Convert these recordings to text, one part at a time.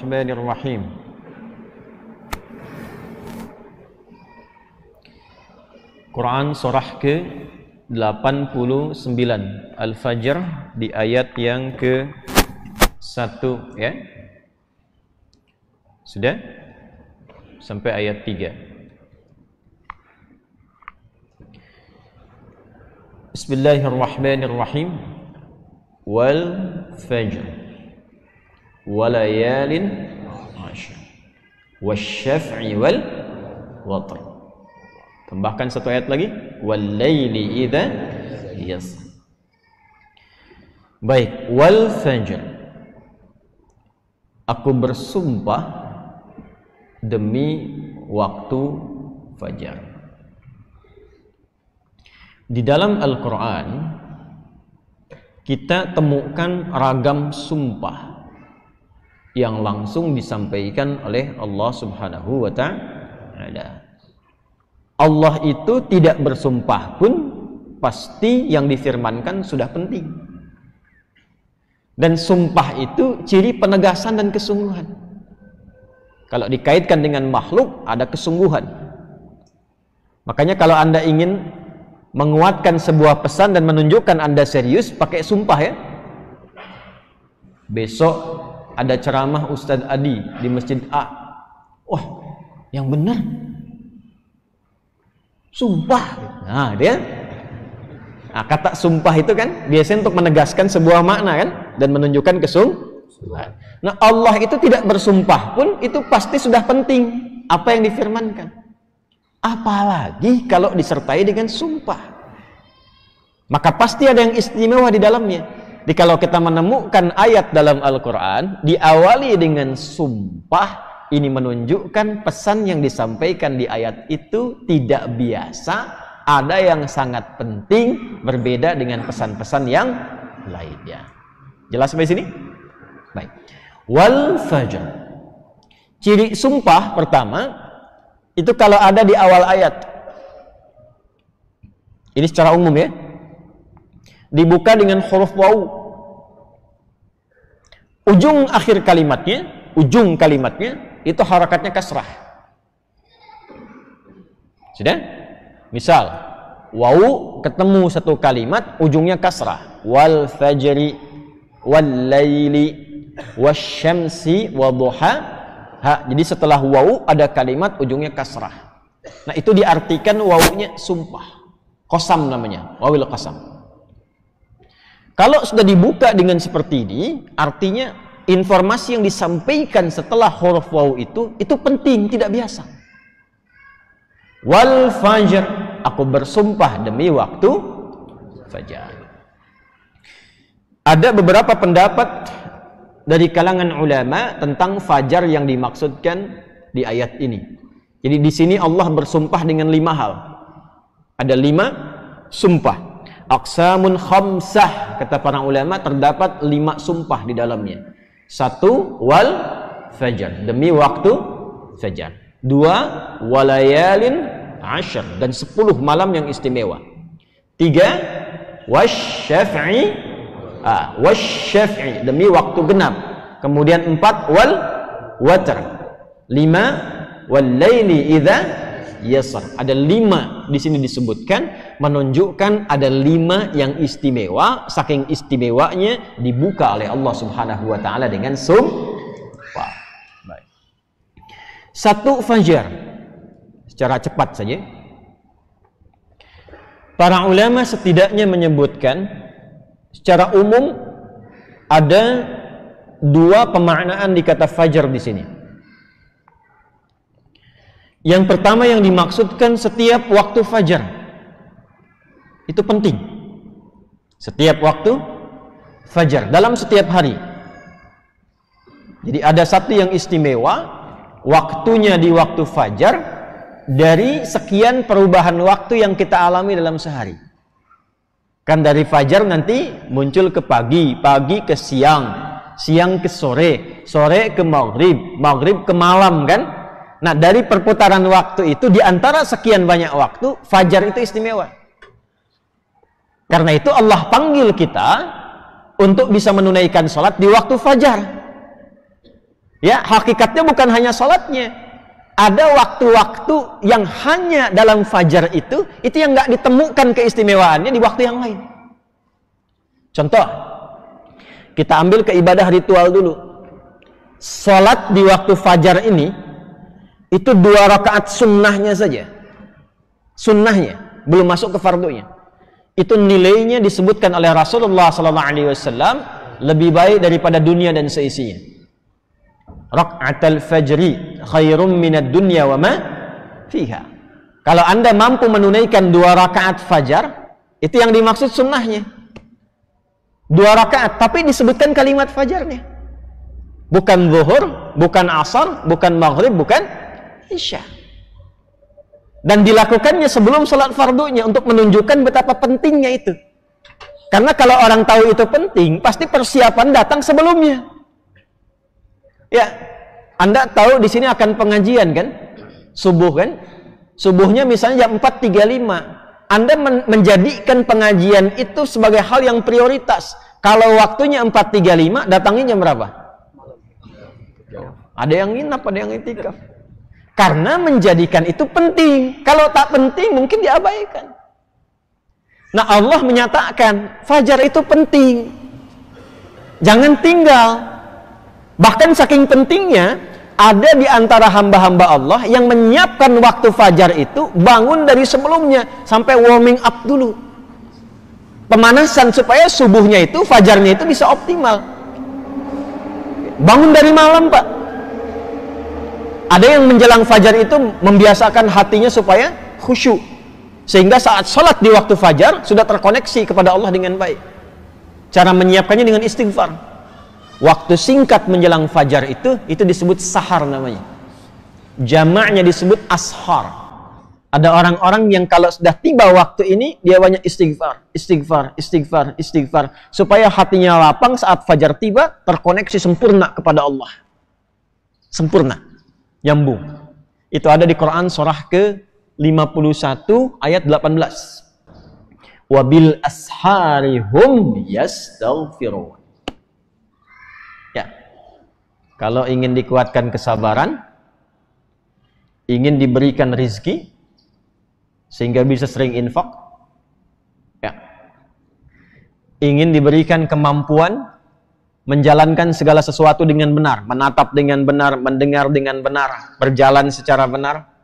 Bismillahirrahmanirrahim. Quran surah ke-89 Al-Fajr di ayat yang ke-1 ya. Sudah? Sampai ayat 3. Bismillahirrahmanirrahim. Wal fajr walayalin ashr wasyaf'i wal watr. Tambahkan satu ayat lagi, wal-laili idza yasr. Baik, wal fajr, aku bersumpah demi waktu fajar. Di dalam Al-Quran kita temukan ragam sumpah yang langsung disampaikan oleh Allah Subhanahu wa ta'ala. Allah itu tidak bersumpah pun pasti yang difirmankan sudah penting. Dan sumpah itu ciri penegasan dan kesungguhan. Kalau dikaitkan dengan makhluk ada kesungguhan. Makanya kalau Anda ingin menguatkan sebuah pesan dan menunjukkan Anda serius, pakai sumpah ya. Besok ada ceramah Ustadz Adi di Masjid A. Wah, yang benar sumpah. Nah, dia. Nah, kata sumpah itu kan biasanya untuk menegaskan sebuah makna kan dan menunjukkan kesungguhan. Nah, Allah itu tidak bersumpah pun itu pasti sudah penting apa yang difirmankan. Apalagi kalau disertai dengan sumpah. Maka pasti ada yang istimewa di dalamnya. Jadi kalau kita menemukan ayat dalam Al-Quran diawali dengan sumpah, ini menunjukkan pesan yang disampaikan di ayat itu tidak biasa, ada yang sangat penting, berbeda dengan pesan-pesan yang lainnya. Jelas sampai sini? Baik. Wal fajr. Ciri sumpah pertama itu kalau ada di awal ayat. Ini secara umum ya. Dibuka dengan huruf waw. Ujung akhir kalimatnya, ujung kalimatnya itu harakatnya kasrah. Sudah? Misal, waw ketemu satu kalimat ujungnya kasrah. Wal fajri wal laili wasyamsi wadduha. Jadi setelah waw ada kalimat ujungnya kasrah. Nah, itu diartikan wawnya sumpah. Qasam namanya, wawil qasam. Kalau sudah dibuka dengan seperti ini, artinya informasi yang disampaikan setelah huruf waw itu penting, tidak biasa. Wal fajr, aku bersumpah demi waktu fajar. Ada beberapa pendapat dari kalangan ulama tentang fajar yang dimaksudkan di ayat ini. Jadi di sini Allah bersumpah dengan 5 hal. Ada 5 sumpah. Aqsamun khamsah, kata para ulama terdapat 5 sumpah di dalamnya. 1 wal fajar, demi waktu fajar. 2 walayalin ashr, dan 10 malam yang istimewa. 3 wasyaf'i, wasyaf'i, demi waktu genap. Kemudian 4 wal watr. 5 wal laili idza yasr. Ada 5 di sini disebutkan, menunjukkan ada 5 yang istimewa. Saking istimewanya dibuka oleh Allah Subhanahu wa ta'ala dengan sumpah. Baik. 1 fajar. Secara cepat saja. Para ulama setidaknya menyebutkan secara umum ada 2 pemaknaan di kata fajar di sini. Yang pertama yang dimaksudkan setiap waktu fajar. Itu penting. Setiap waktu fajar, dalam setiap hari. Jadi ada satu yang istimewa, waktunya di waktu fajar, dari sekian perubahan waktu yang kita alami dalam sehari. Kan dari fajar nanti muncul ke pagi, pagi ke siang, siang ke sore, sore ke maghrib, maghrib ke malam kan. Nah, dari perputaran waktu itu, di antara sekian banyak waktu, fajar itu istimewa. Karena itu Allah panggil kita untuk bisa menunaikan sholat di waktu fajar. Ya, hakikatnya bukan hanya sholatnya. Ada waktu-waktu yang hanya dalam fajar itu yang nggak ditemukan keistimewaannya di waktu yang lain. Contoh, kita ambil ke ibadah ritual dulu. Sholat di waktu fajar ini, itu 2 rakaat sunnahnya saja. Sunnahnya, belum masuk ke fardunya. Itu nilainya disebutkan oleh Rasulullah SAW lebih baik daripada dunia dan seisinya. Raka'atul fajri khairum minad dunya wa ma fiha. Kalau Anda mampu menunaikan 2 rakaat fajar, itu yang dimaksud sunnahnya. 2 rakaat, tapi disebutkan kalimat fajarnya. Bukan zuhur, bukan asar, bukan maghrib, bukan isya. Dan dilakukannya sebelum salat fardunya untuk menunjukkan betapa pentingnya itu. Karena kalau orang tahu itu penting, pasti persiapan datang sebelumnya. Ya, Anda tahu di sini akan pengajian kan? Subuh kan? Subuhnya misalnya jam 4.35. Anda menjadikan pengajian itu sebagai hal yang prioritas. Kalau waktunya 4.35, datangnya jam berapa? Ada yang nginap, ada yang itikaf. Karena menjadikan itu penting. Kalau tak penting, mungkin diabaikan. Nah, Allah menyatakan, fajar itu penting. Jangan tinggal. Bahkan saking pentingnya, ada di antara hamba-hamba Allah yang menyiapkan waktu fajar itu bangun dari sebelumnya sampai warming up dulu, pemanasan supaya subuhnya itu, fajarnya itu bisa optimal. Bangun dari malam, Pak. Ada yang menjelang fajar itu membiasakan hatinya supaya khusyuk, sehingga saat sholat di waktu fajar sudah terkoneksi kepada Allah dengan baik. Cara menyiapkannya dengan istighfar. Waktu singkat menjelang fajar itu disebut sahar namanya. Jamaknya disebut ashar. Ada orang-orang yang kalau sudah tiba waktu ini, dia banyak istighfar, istighfar, istighfar, istighfar, supaya hatinya lapang saat fajar tiba, terkoneksi sempurna kepada Allah. Sempurna, nyambung. Itu ada di Quran surah ke-51 ayat 18. Wabil asharihum yastaghfirun. Ya. Kalau ingin dikuatkan kesabaran, ingin diberikan rizki sehingga bisa sering infak, ya, ingin diberikan kemampuan menjalankan segala sesuatu dengan benar, menatap dengan benar, mendengar dengan benar, berjalan secara benar,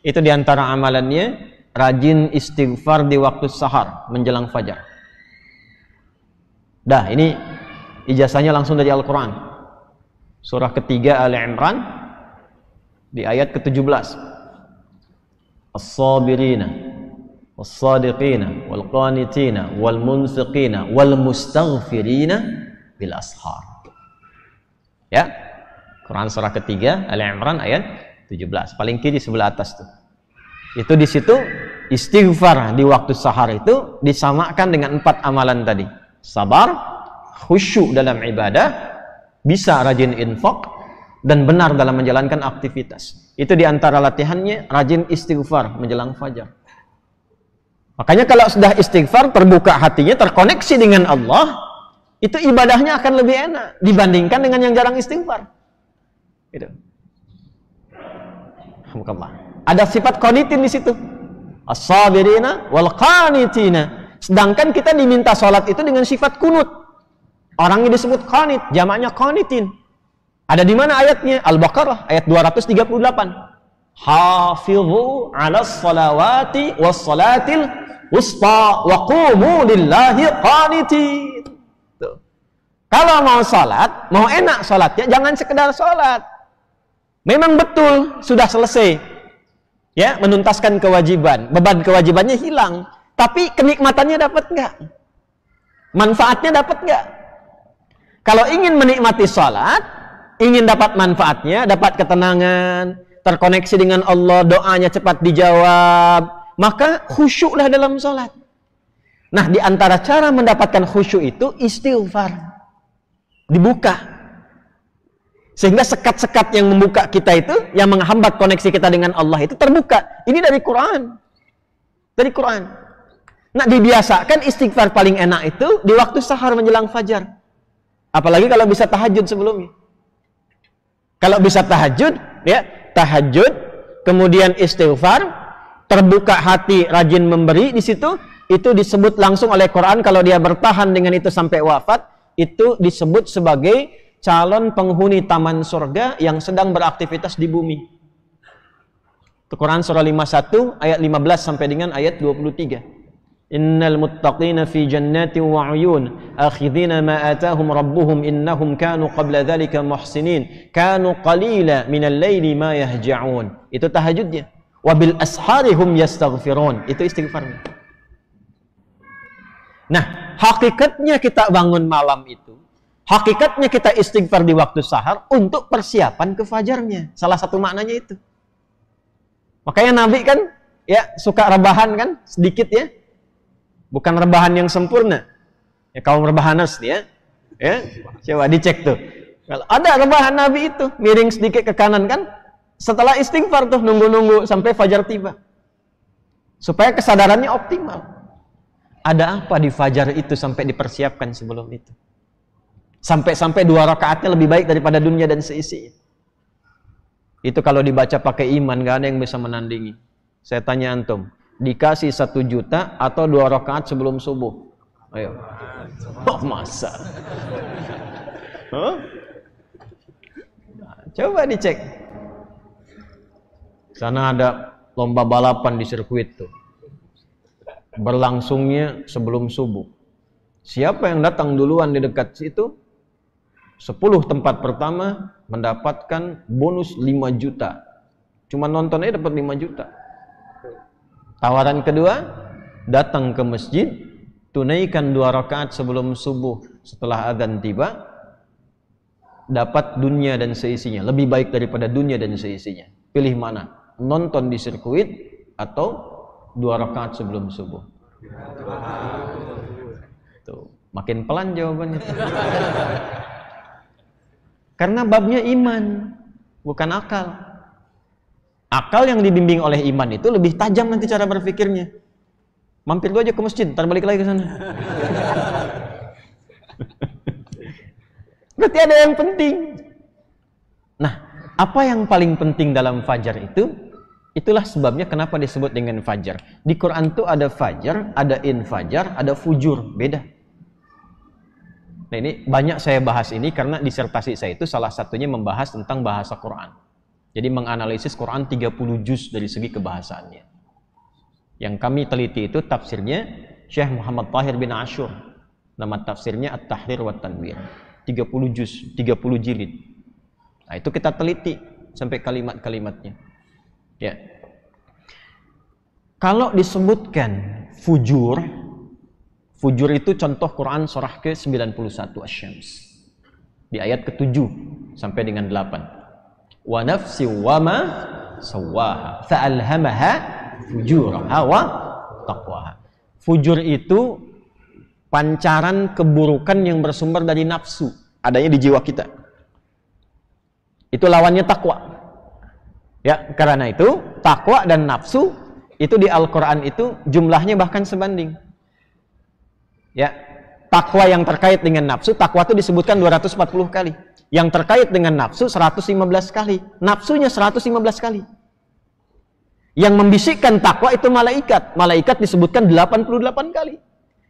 itu diantara amalannya rajin istighfar di waktu sahar menjelang fajar. Dah, ini ijazahnya langsung dari Al-Quran. Surah ketiga Ali Imran di ayat ke-17. As-sabirina was-sadiqina wal-qanitina wal-munfiqina wal-mustaghfirina bil ashar. Ya. Quran surah ketiga Ali Imran ayat 17. Paling kiri sebelah atas tuh. Itu di situ istighfar di waktu sahar itu disamakan dengan 4 amalan tadi. Sabar, khusyuk dalam ibadah, bisa rajin infak, dan benar dalam menjalankan aktivitas. Itu diantara latihannya rajin istighfar menjelang fajar. Makanya kalau sudah istighfar, terbuka hatinya, terkoneksi dengan Allah, itu ibadahnya akan lebih enak dibandingkan dengan yang jarang istighfar. Gitu. Alhamdulillah. Ada sifat qanitin di situ. As-sabirina wal qanitina. Sedangkan kita diminta sholat itu dengan sifat kunut. Orangnya disebut qanit, jamaknya qanitin. Ada di mana ayatnya? Al-Baqarah ayat 238. Hafizu 'alas salawati was salatil wusta wa qumu lillahi qanitin. Tuh. Kalau mau salat, mau enak salatnya, jangan sekedar salat. Memang betul sudah selesai. Ya, menuntaskan kewajiban, beban kewajibannya hilang, tapi kenikmatannya dapat enggak? Manfaatnya dapat enggak? Kalau ingin menikmati salat, ingin dapat manfaatnya, dapat ketenangan, terkoneksi dengan Allah, doanya cepat dijawab, maka khusyuklah dalam salat. Nah, di antara cara mendapatkan khusyuk itu istighfar. Dibuka. Sehingga sekat-sekat yang membuka kita itu, yang menghambat koneksi kita dengan Allah itu terbuka. Ini dari Quran. Dari Quran. Nah, dibiasakan istighfar paling enak itu di waktu sahar menjelang fajar. Apalagi kalau bisa tahajud sebelumnya. Kalau bisa tahajud, ya, tahajud, kemudian istighfar, terbuka hati, rajin memberi di situ, itu disebut langsung oleh Quran kalau dia bertahan dengan itu sampai wafat, itu disebut sebagai calon penghuni taman surga yang sedang beraktivitas di bumi. Quran surah 51 ayat 15 sampai dengan ayat 23. Innal muttaqina fi jannati wa 'uyun akhidhina ma atahum rabbuhum innahum kanu qabla dhalika muhsinin kanu qalila minal laili ma yahja'un. Itu tahajudnya. Wa bil asharihum yastaghfirun. Itu istighfarnya. Nah, hakikatnya kita bangun malam itu, hakikatnya kita istighfar di waktu sahar untuk persiapan ke fajarnya. Salah satu maknanya itu. Makanya Nabi kan ya suka rebahan kan sedikit ya. Bukan rebahan yang sempurna. Ya kaum rebahanas ya. Ya, coba dicek tuh. Kalau ada rebahan Nabi itu, miring sedikit ke kanan kan, setelah istighfar tuh nunggu-nunggu sampai fajar tiba. Supaya kesadarannya optimal. Ada apa di fajar itu sampai dipersiapkan sebelum itu? Sampai-sampai 2 rakaatnya lebih baik daripada dunia dan seisinya. Itu kalau dibaca pakai iman, gak ada yang bisa menandingi. Saya tanya antum, dikasih 1 juta atau 2 rakaat sebelum subuh? Ayo. Oh, masa? Huh? Nah, coba dicek. Sana ada lomba balapan di sirkuit tuh. Berlangsungnya sebelum subuh. Siapa yang datang duluan di dekat situ, 10 tempat pertama mendapatkan bonus 5 juta. Cuma nonton aja dapat 5 juta. Tawaran kedua, datang ke masjid, tunaikan 2 rakaat sebelum subuh, setelah azan tiba, dapat dunia dan seisinya, lebih baik daripada dunia dan seisinya. Pilih mana? Nonton di sirkuit atau 2 rakaat sebelum subuh? Tuh, makin pelan jawabannya. Karena babnya iman, bukan akal. Akal yang dibimbing oleh iman itu lebih tajam nanti cara berpikirnya. Mampir dulu aja ke masjid, ntar balik lagi ke sana. Berarti ada yang penting. Nah, apa yang paling penting dalam fajar itu? Itulah sebabnya kenapa disebut dengan fajar. Di Quran itu ada fajar, ada infajar, ada fujur, beda. Nah, ini banyak saya bahas ini karena disertasi saya itu salah satunya membahas tentang bahasa Quran. Jadi menganalisis Quran 30 juz dari segi kebahasaannya. Yang kami teliti itu tafsirnya Syekh Muhammad Tahir bin Ashur. Nama tafsirnya At-Tahrir wa Tanwir. 30 juz, 30 jilid. Nah, itu kita teliti sampai kalimat-kalimatnya. Ya. Kalau disebutkan fujur, fujur itu contoh Quran surah ke-91 Asy-Syams. Di ayat ke-7 sampai dengan 8. Wa nafsi wa ma sawwaha fa'alhamaha fujuraha wa taqwaha. Fujur itu pancaran keburukan yang bersumber dari nafsu, adanya di jiwa kita. Itu lawannya takwa. Ya, karena itu takwa dan nafsu itu di Al-Qur'an itu jumlahnya bahkan sebanding. Ya, takwa yang terkait dengan nafsu, takwa itu disebutkan 240 kali. Yang terkait dengan nafsu 115 kali. Nafsunya 115 kali. Yang membisikkan takwa itu malaikat. Malaikat disebutkan 88 kali.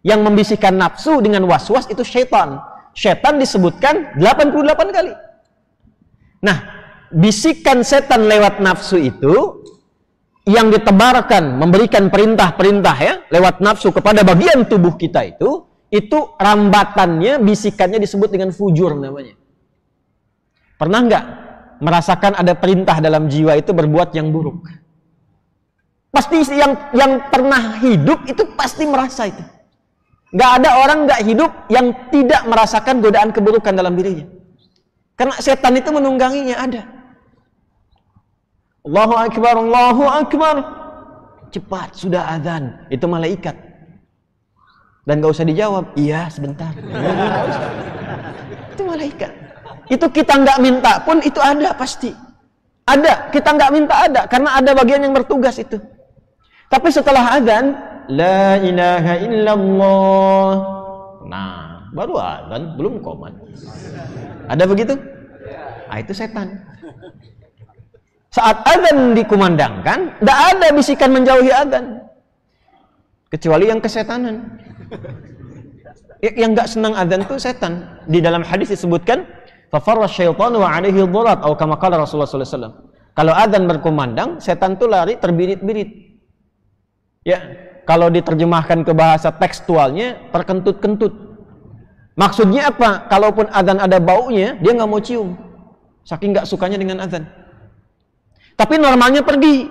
Yang membisikkan nafsu dengan was-was itu syaitan. Syaitan disebutkan 88 kali. Nah, bisikan setan lewat nafsu itu yang ditebarkan, memberikan perintah-perintah ya, lewat nafsu kepada bagian tubuh kita itu rambatannya, bisikannya disebut dengan fujur namanya. Pernah nggak merasakan ada perintah dalam jiwa itu berbuat yang buruk? Pasti yang pernah hidup itu pasti merasa itu. Nggak ada orang nggak hidup yang tidak merasakan godaan keburukan dalam dirinya. Karena setan itu menungganginya ada. Allahu Akbar, Allahu Akbar. Cepat, sudah azan. Itu malaikat. Dan nggak usah dijawab. Iya, sebentar. Itu malaikat. Itu kita nggak minta pun itu ada pasti. Ada, kita nggak minta ada. Karena ada bagian yang bertugas itu. Tapi setelah azan, La ilaha illallah. Nah, baru azan, belum qomat. Ada begitu? Nah, itu setan. Saat adzan dikumandangkan, tidak ada bisikan menjauhi adzan. Kecuali yang kesetanan. Yang nggak senang adzan itu setan. Di dalam hadis disebutkan, fafarra syaitanu wa alaihi dhurat, atau kama qala Rasulullah sallallahu alaihi wasallam. Kalau adzan berkumandang, setan itu lari terbirit-birit. Ya, kalau diterjemahkan ke bahasa tekstualnya, terkentut-kentut. Maksudnya apa? Kalaupun adzan ada baunya, dia nggak mau cium. Saking nggak sukanya dengan adzan. Tapi normalnya pergi.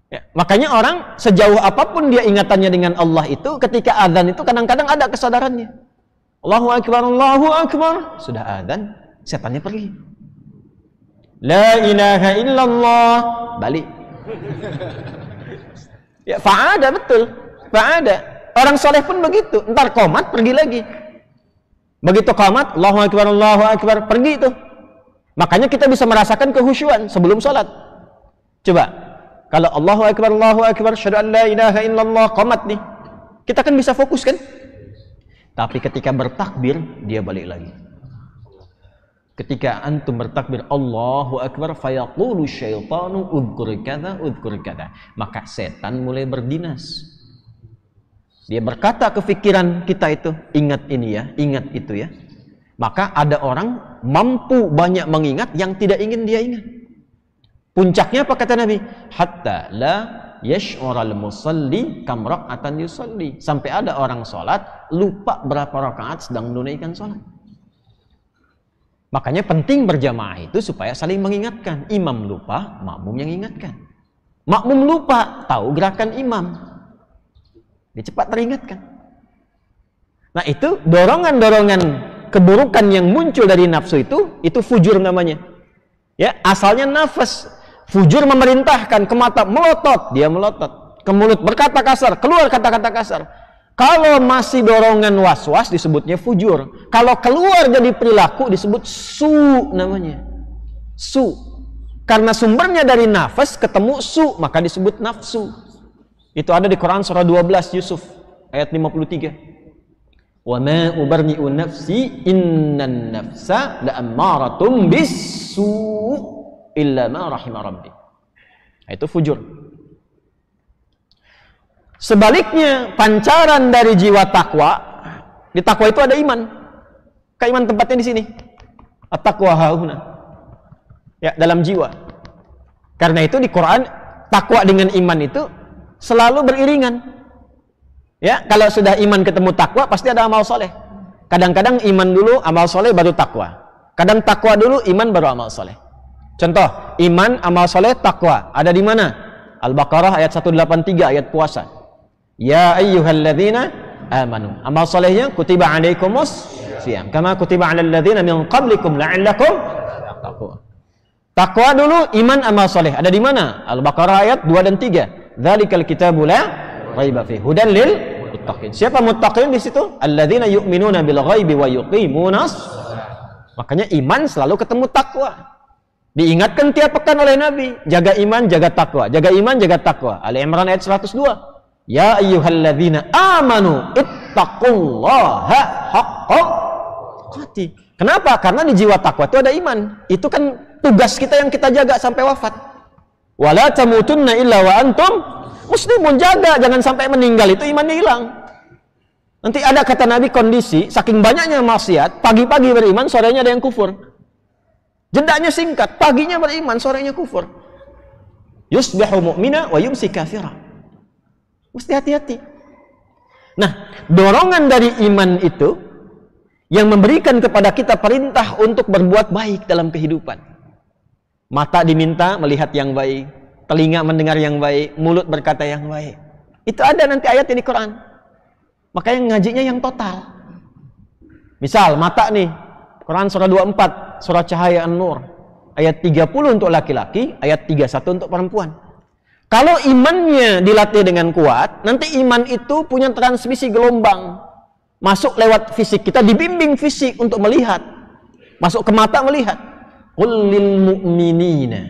Ya, makanya orang sejauh apapun dia ingatannya dengan Allah itu, ketika adzan itu kadang-kadang ada kesadarannya. Allahu Akbar, Allahu Akbar. Sudah adzan, setannya pergi. La ilaha illallah, balik. Ya, fa'ada, betul. Fa'ada. Orang soleh pun begitu. Ntar qomat, pergi lagi. Begitu qomat, Allahu Akbar, pergi itu. Makanya kita bisa merasakan kehusyuan sebelum sholat. Coba, kalau Allahu Akbar, syahadu an la ilaha illallah, qomat nih. Kita kan bisa fokus kan? Tapi ketika bertakbir, dia balik lagi. Ketika antum bertakbir Allahu Akbar, fayaqulu syaitanu udhkur kadza, maka setan mulai berdinas. Dia berkata ke pikiran kita itu, ingat ini ya, ingat itu ya. Maka ada orang mampu banyak mengingat yang tidak ingin dia ingat. Puncaknya apa kata Nabi? Hatta la yash'ural musalli kam raka'atan yusalli. Sampai ada orang sholat lupa berapa rakaat sedang menunaikan sholat. Makanya penting berjamaah itu supaya saling mengingatkan. Imam lupa, makmum yang ingatkan. Makmum lupa, tahu gerakan imam, dia cepat teringatkan. Nah, itu dorongan-dorongan keburukan yang muncul dari nafsu itu fujur namanya. Ya, asalnya nafas. Fujur memerintahkan ke mata melotot, dia melotot. Ke mulut berkata kasar, keluar kata-kata kasar. Kalau masih dorongan was-was disebutnya fujur. Kalau keluar jadi perilaku disebut su namanya. Su. Karena sumbernya dari nafas ketemu su, maka disebut nafsu. Itu ada di Quran surah 12 Yusuf ayat 53. Wa ma ubarni'u nafsi innan nafsa la'ammaratum bisu illa ma rahima rabbi. Itu fujur. Sebaliknya, pancaran dari jiwa takwa, di takwa itu ada iman. Keiman tempatnya di sini. At-taqwa hauna. Ya, dalam jiwa. Karena itu di Quran takwa dengan iman itu selalu beriringan. Ya, kalau sudah iman ketemu takwa pasti ada amal soleh. Kadang-kadang iman dulu, amal soleh baru takwa. Kadang takwa dulu, iman baru amal soleh. Contoh, iman, amal soleh, takwa. Ada di mana? Al-Baqarah ayat 183, ayat puasa. Ya ayyuhalladzina amanu. Amal solehnya kutiba alaikumus siyam kama kutiba alal ladzina min qablikum la'allakum tattaqun. Takwa dulu, iman, amal soleh. Ada di mana? Al-Baqarah ayat 2 dan 3. Dzalikal kitabu la raiba fihi hudan lil muttaqin. Siapa muttaqin di situ? Alladzina yu'minuna bil ghaibi wa yuqimunas. Makanya iman selalu ketemu takwa. Diingatkan tiap pekan oleh Nabi, jaga iman, jaga takwa. Jaga iman, jaga takwa. Ali Imran ayat 102. Ya ayyuhalladzina amanu ittaqullaha haqqa tuqatih. Kenapa? Karena di jiwa takwa itu ada iman. Itu kan tugas kita yang kita jaga sampai wafat. Wala tamutunna illa wa antum muslimun. Jaga, jangan sampai meninggal itu imannya hilang. Nanti ada kata Nabi kondisi, saking banyaknya maksiat, pagi-pagi beriman, sorenya ada yang kufur. Jedanya singkat, paginya beriman, sorenya kufur. Yusbihu mu'mina wa yumsi kafira. Mesti hati-hati. Nah, dorongan dari iman itu yang memberikan kepada kita perintah untuk berbuat baik dalam kehidupan. Mata diminta melihat yang baik, telinga mendengar yang baik, mulut berkata yang baik. Itu ada nanti ayatnya di Quran. Makanya ngajinya yang total. Misal mata nih, Quran surah 24, surah Cahaya An-Nur, ayat 30 untuk laki-laki, ayat 31 untuk perempuan. Kalau imannya dilatih dengan kuat, nanti iman itu punya transmisi gelombang. Masuk lewat fisik kita, dibimbing fisik untuk melihat. Masuk ke mata melihat. Qul lil mu'minina.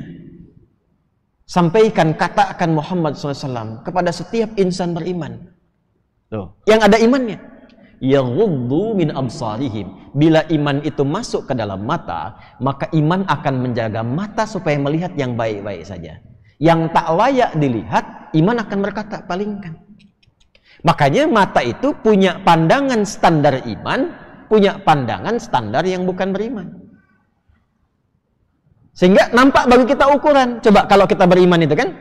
Sampaikan, katakan Muhammad SAW kepada setiap insan beriman. Loh, yang ada imannya. yaghuddu min absarihim. Bila iman itu masuk ke dalam mata, maka iman akan menjaga mata supaya melihat yang baik-baik saja. Yang tak layak dilihat, iman akan berkata palingkan. Makanya mata itu punya pandangan standar iman, punya pandangan standar yang bukan beriman. Sehingga nampak bagi kita ukuran. Coba kalau kita beriman itu kan,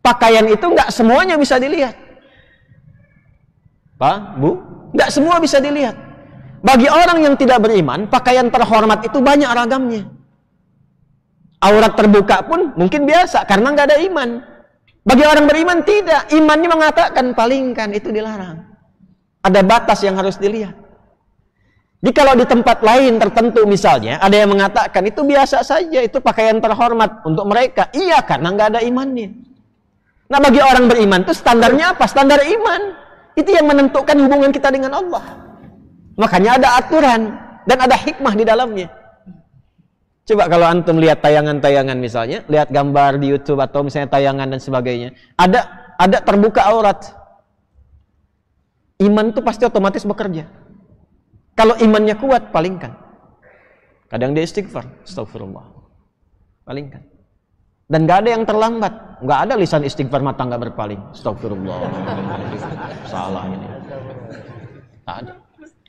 pakaian itu nggak semuanya bisa dilihat. Pak, Bu, nggak semua bisa dilihat. Bagi orang yang tidak beriman, pakaian terhormat itu banyak ragamnya. Aurat terbuka pun mungkin biasa karena nggak ada iman. Bagi orang beriman tidak, imannya mengatakan palingkan, itu dilarang. Ada batas yang harus dilihat. Jadi kalau di tempat lain tertentu misalnya ada yang mengatakan itu biasa saja, itu pakaian terhormat untuk mereka. Iya, karena nggak ada imannya. Nah, bagi orang beriman itu standarnya apa? Standar iman. Itu yang menentukan hubungan kita dengan Allah. Makanya ada aturan dan ada hikmah di dalamnya. Coba kalau antum lihat tayangan-tayangan misalnya, lihat gambar di YouTube atau misalnya tayangan dan sebagainya, ada terbuka aurat. Iman itu pasti otomatis bekerja. Kalau imannya kuat, palingkan. Kadang dia istighfar, astagfirullah, palingkan. Dan nggak ada yang terlambat, nggak ada lisan istighfar mata nggak berpaling, astagfirullah, salah ini. Tak ada.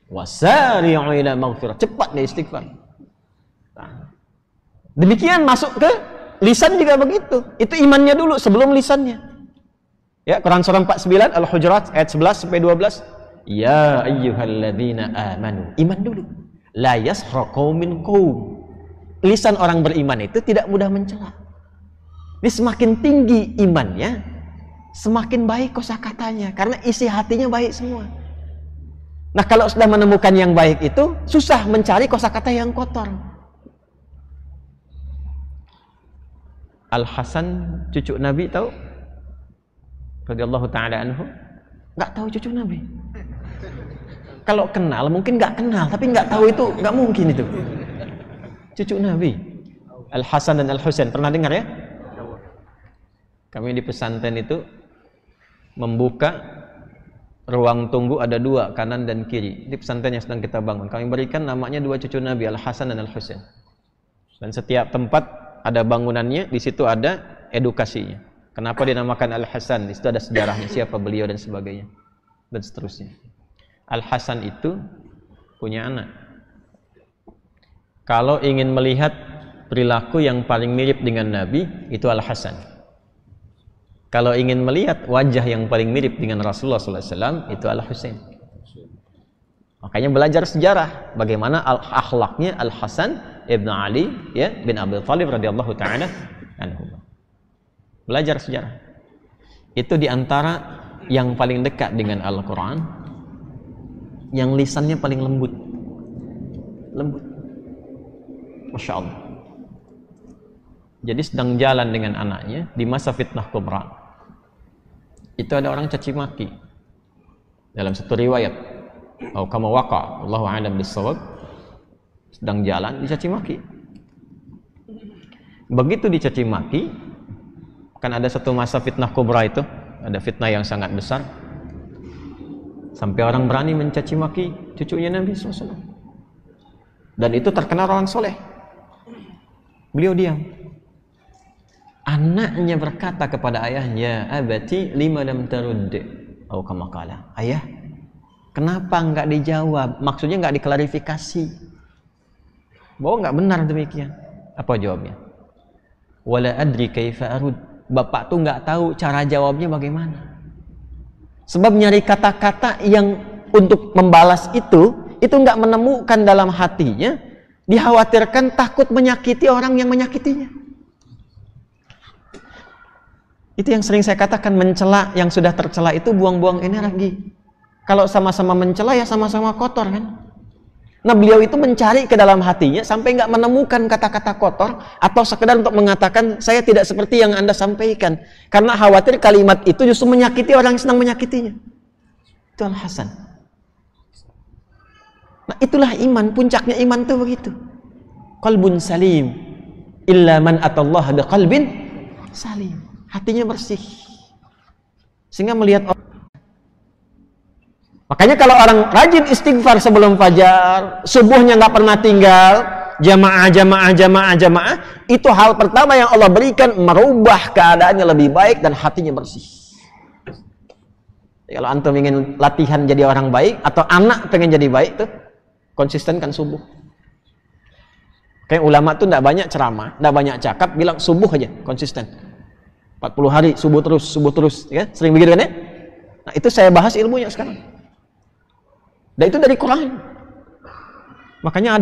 Wasari'u ila maghfirah, cepat dia istighfar. Nah, demikian masuk ke lisan juga begitu. Itu imannya dulu sebelum lisannya. Ya, Quran surah 49 Al-Hujurat ayat 11 sampai 12. Ya ayyuhalladzina amanu, iman dulu. La yaskhar qaumin qaum. Lisan orang beriman itu tidak mudah mencela. Ini semakin tinggi imannya, semakin baik kosakatanya karena isi hatinya baik semua. Nah, kalau sudah menemukan yang baik itu susah mencari kosakata yang kotor. Al-Hasan cucu Nabi tahu? Radhiyallahu taala anhu. Enggak tahu cucu Nabi. Kalau kenal mungkin nggak kenal, tapi nggak tahu itu nggak mungkin itu. Cucu Nabi, Al-Hasan dan Al-Husain, pernah dengar ya? Kami di pesantren itu membuka ruang tunggu ada dua, kanan dan kiri. Di pesantren yang sedang kita bangun, kami berikan namanya dua cucu Nabi, Al-Hasan dan Al-Husain. Dan setiap tempat ada bangunannya, di situ ada edukasinya. Kenapa dinamakan Al-Hasan? Di situ ada sejarahnya, siapa beliau dan sebagainya, dan seterusnya. Al-Hasan itu punya anak. Kalau ingin melihat perilaku yang paling mirip dengan Nabi, itu Al-Hasan. Kalau ingin melihat wajah yang paling mirip dengan Rasulullah SAW, itu Al-Husain. Makanya belajar sejarah bagaimana akhlaknya Al-Hasan ibn Ali ya bin Abi Thalib radhiyallahu ta'ala anhu. Belajar sejarah. Itu diantara yang paling dekat dengan Al-Quran, yang lisannya paling lembut. Masya Allah. Jadi sedang jalan dengan anaknya di masa fitnah kubra, itu ada orang caci maki. Dalam satu riwayat, atau kama waqa, Allahu a'lam bissawab, sedang jalan dicaci maki. Begitu dicaci maki, kan ada satu masa fitnah kubra itu, ada fitnah yang sangat besar. Sampai orang berani mencaci maki cucunya Nabi SAW. Dan itu terkenal orang soleh. Beliau diam. Anaknya berkata kepada ayahnya, abati lima lam tarud, atau kama qala, ayah, kenapa enggak dijawab? Maksudnya enggak diklarifikasi. Bahwa enggak benar demikian. Apa jawabnya? Wala adri kaifa arud. Bapak tuh enggak tahu cara jawabnya bagaimana. Sebab nyari kata-kata yang untuk membalas itu enggak menemukan dalam hatinya, dikhawatirkan takut menyakiti orang yang menyakitinya. Itu yang sering saya katakan, mencela yang sudah tercela itu buang-buang energi. Kalau sama-sama mencela ya sama-sama kotor kan. Nah, beliau itu mencari ke dalam hatinya sampai nggak menemukan kata-kata kotor atau sekedar untuk mengatakan saya tidak seperti yang Anda sampaikan, karena khawatir kalimat itu justru menyakiti orang yang sedang menyakitinya. Itu Al-Hasan. Nah, itulah iman, puncaknya iman itu begitu. Qalbun salim illa man atallaha biqalbin salim. Hatinya bersih. Sehingga melihat orang Makanya kalau orang rajin istighfar sebelum fajar, subuhnya nggak pernah tinggal, jamaah, itu hal pertama yang Allah berikan, merubah keadaannya lebih baik dan hatinya bersih. Kalau antum ingin latihan jadi orang baik atau anak pengen jadi baik tuh, konsistenkan subuh. Kayak ulama tuh enggak banyak ceramah, enggak banyak cakap, bilang subuh aja, konsisten. 40 hari subuh terus, ya. Sering begitu kan ya? Nah, itu saya bahas ilmunya sekarang. Dan itu dari Quran. Makanya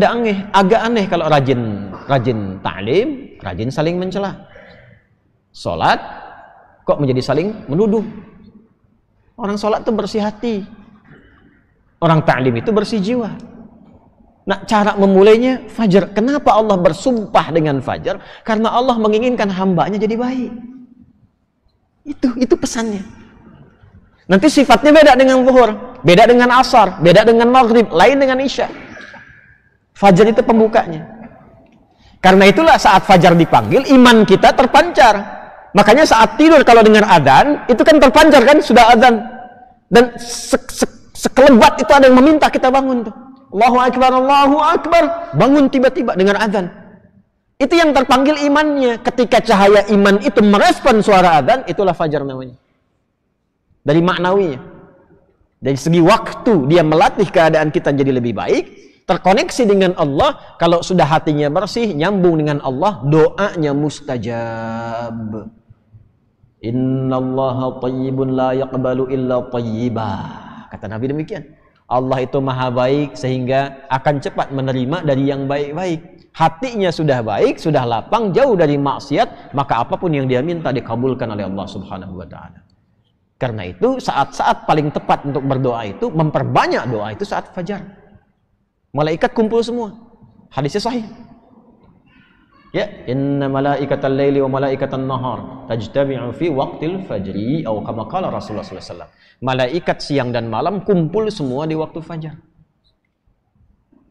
agak aneh kalau rajin ta'lim, rajin saling mencela. Salat kok menjadi saling menuduh. Orang salat itu bersih hati. Orang ta'lim itu bersih jiwa. Nah, cara memulainya fajar. Kenapa Allah bersumpah dengan fajar? Karena Allah menginginkan hambanya jadi baik. Itu pesannya. Nanti sifatnya beda dengan zuhur, beda dengan asar, beda dengan maghrib, lain dengan isya. Fajar itu pembukanya. Karena itulah saat fajar dipanggil, iman kita terpancar. Makanya saat tidur kalau dengar adzan, itu kan terpancar kan, sudah adzan. Dan sekelebat itu ada yang meminta kita bangun tuh. Allahu Akbar, bangun tiba-tiba dengar adzan. Itu yang terpanggil imannya. Ketika cahaya iman itu merespon suara adzan, itulah fajar namanya. Dari maknawinya. Dari segi waktu dia melatih keadaan kita jadi lebih baik, terkoneksi dengan Allah. Kalau sudah hatinya bersih, nyambung dengan Allah, doanya mustajab. Innallaha thayyibun la yaqbalu illa thayyibah. Kata Nabi demikian. Allah itu maha baik sehingga akan cepat menerima dari yang baik-baik. Hatinya sudah baik, sudah lapang, jauh dari maksiat, maka apapun yang dia minta dikabulkan oleh Allah Subhanahu wa taala. Karena itu saat-saat paling tepat untuk berdoa itu, memperbanyak doa itu saat fajar. Malaikat kumpul semua. Hadisnya sahih. Ya, inna malaikatal laili wa malaikatan nahar tajtami'u fi waqtil fajri atau kama qala Rasulullah sallallahu alaihi wasallam. Malaikat siang dan malam kumpul semua di waktu fajar.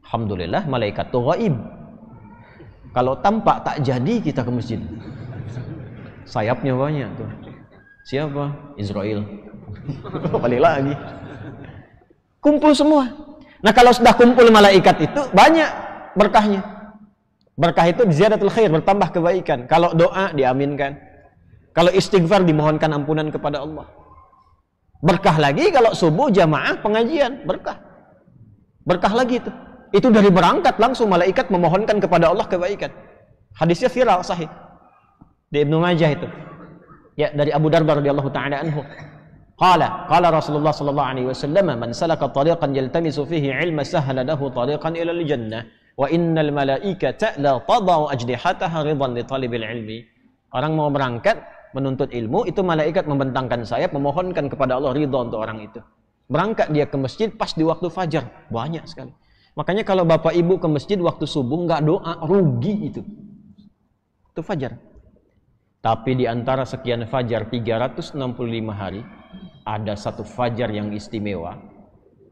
Alhamdulillah malaikat itu gaib. Kalau tampak tak jadi kita ke masjid. Sayapnya banyak tuh. Siapa? Israel. Balik lagi. Kumpul semua. Nah, kalau sudah kumpul malaikat itu banyak berkahnya. Berkah itu ziyadatul khair, bertambah kebaikan. Kalau doa diaminkan. Kalau istighfar dimohonkan ampunan kepada Allah. Berkah lagi kalau subuh jamaah pengajian, berkah. Berkah lagi itu. Itu dari berangkat langsung malaikat memohonkan kepada Allah kebaikan. Hadisnya viral sahih. Di Ibnu Majah itu. Ya, dari Abu Darda radhiyallahu ta'ala anhu. Qala Rasulullah sallallahu alaihi wasallam, man salaka tariqan yaltamisu fihi ilma sahhala lahu tariqan ila al-jannah. Wa innal malaikata la tadau ajnihataha ridan li talibil ilmi. Orang mau berangkat menuntut ilmu, itu malaikat membentangkan sayap memohonkan kepada Allah ridha untuk orang itu. Berangkat dia ke masjid pas di waktu fajar, banyak sekali. Makanya kalau bapak ibu ke masjid waktu subuh nggak doa, rugi itu. Itu fajar. Tapi di antara sekian fajar 365 hari, ada satu fajar yang istimewa,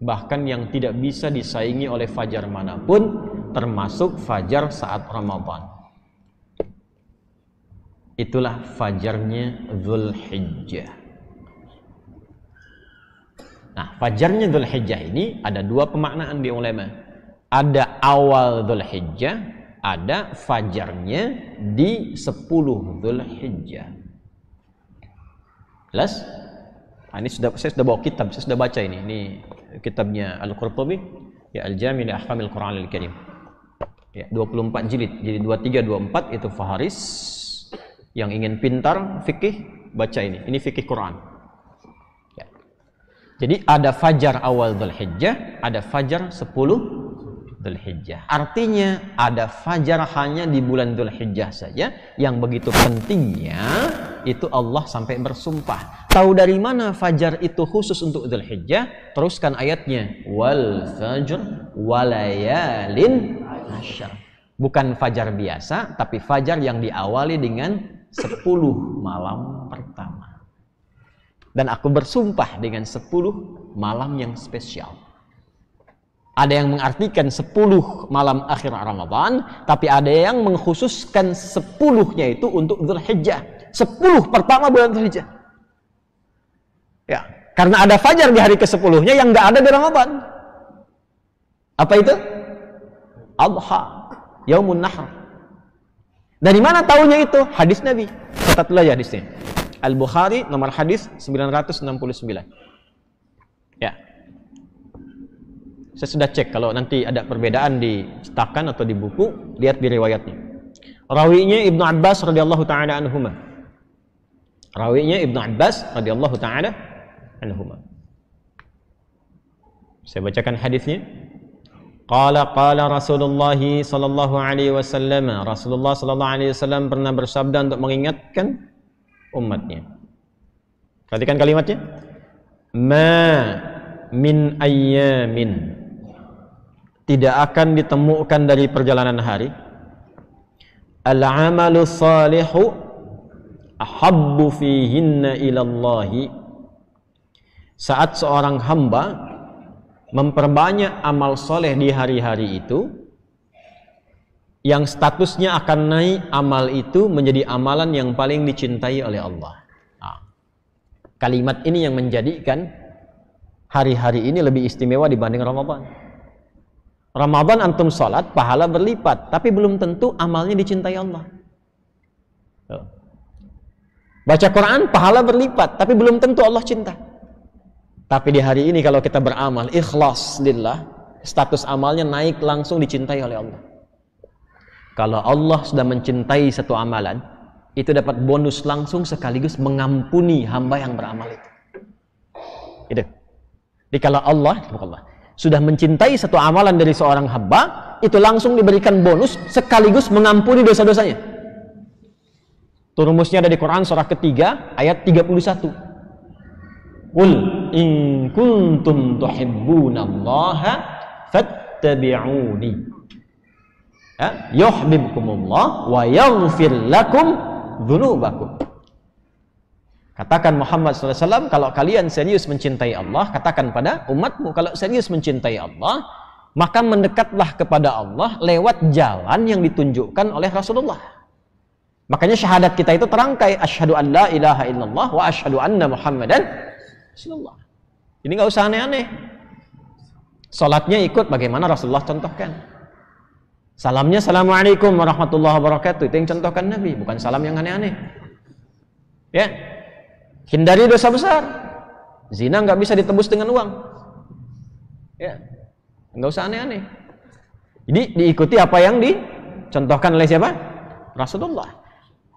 bahkan yang tidak bisa disaingi oleh fajar manapun, termasuk fajar saat Ramadan. Itulah fajarnya Dzulhijjah. Nah, fajarnya Dzulhijjah ini ada dua pemaknaan di ulama. Ada awal Dzulhijjah, ada fajarnya di 10 Dzulhijjah. Jelas? Nah, ini saya sudah bawa kitab, saya sudah baca ini. Ini kitabnya Al-Qurtubi, ya Al-Jami' li Ahkamil Qur'anil Karim. Ya, 24 jilid. Jadi 23 24 itu Faharis. Yang ingin pintar fikih baca ini. Ini fikih Quran. Ya. Jadi ada fajar awal Dzulhijjah, ada fajar 10 Dzulhijjah. Artinya ada fajar hanya di bulan Dzulhijjah saja, yang begitu pentingnya itu Allah sampai bersumpah. Tahu dari mana fajar itu khusus untuk Dzulhijjah? Teruskan ayatnya. Wal fajr walayalin asyr. Bukan fajar biasa, tapi fajar yang diawali dengan 10 malam pertama. Dan aku bersumpah dengan 10 malam yang spesial. Ada yang mengartikan 10 malam akhir Ramadan, tapi ada yang mengkhususkan 10-nya itu untuk Dzulhijjah. 10 pertama bulan Dzulhijjah. Ya, Karena ada fajar di hari ke-10-nya yang nggak ada di Ramadan. Apa itu? Adha, Yaumun Nahr. Dari mana tahunya itu? Hadis Nabi. Catatlah ya hadisnya. Al-Bukhari nomor hadis 969. Ya. Saya sudah cek, kalau nanti ada perbedaan di cetakan atau di buku, lihat di riwayatnya. Rawinya Ibnu Abbas radhiyallahu taala anhuma. Rawinya Ibnu Abbas radhiyallahu taala anhuma. Saya bacakan hadisnya. Qala Rasulullah sallallahu alaihi wasallam. Rasulullah sallallahu alaihi wasallam pernah bersabda untuk mengingatkan umatnya. Perhatikan kalimatnya. Ma min ayyamin, tidak akan ditemukan dari perjalanan hari, al-amalu salihu ahabbu fihinna ilallahi, saat seorang hamba memperbanyak amal soleh di hari-hari itu, yang statusnya akan naik amal itu menjadi amalan yang paling dicintai oleh Allah. Nah, kalimat ini yang menjadikan hari-hari ini lebih istimewa dibanding Ramadan. Ramadan antum sholat, pahala berlipat, tapi belum tentu amalnya dicintai Allah. Baca Quran, pahala berlipat, tapi belum tentu Allah cinta. Tapi di hari ini kalau kita beramal ikhlas lillah, status amalnya naik langsung dicintai oleh Allah. Kalau Allah sudah mencintai satu amalan, itu dapat bonus langsung sekaligus mengampuni hamba yang beramal itu. Itu. Jadi kalau Allah sudah mencintai satu amalan dari seorang hamba, itu langsung diberikan bonus sekaligus mengampuni dosa-dosanya. Itu rumusnya ada di Quran surah ketiga ayat 31. Qul in kuntum tuhibbunallaha fattabi'uni. Yuhibbukumullah wa yaghfir lakum dzunubakum. Katakan Muhammad SAW, kalau kalian serius mencintai Allah, katakan pada umatmu, kalau serius mencintai Allah, maka mendekatlah kepada Allah lewat jalan yang ditunjukkan oleh Rasulullah. Makanya syahadat kita itu terangkai, asyhadu an la ilaha illallah wa asyhadu anna Muhammadan Rasulullah. Ini nggak usah aneh-aneh. Salatnya ikut bagaimana Rasulullah contohkan. Salamnya assalamualaikum warahmatullahi wabarakatuh, itu yang contohkan Nabi, bukan salam yang aneh-aneh. Ya. Hindari dosa besar. Zina nggak bisa ditebus dengan uang. Ya, nggak usah aneh-aneh. Jadi diikuti apa yang dicontohkan oleh siapa? Rasulullah.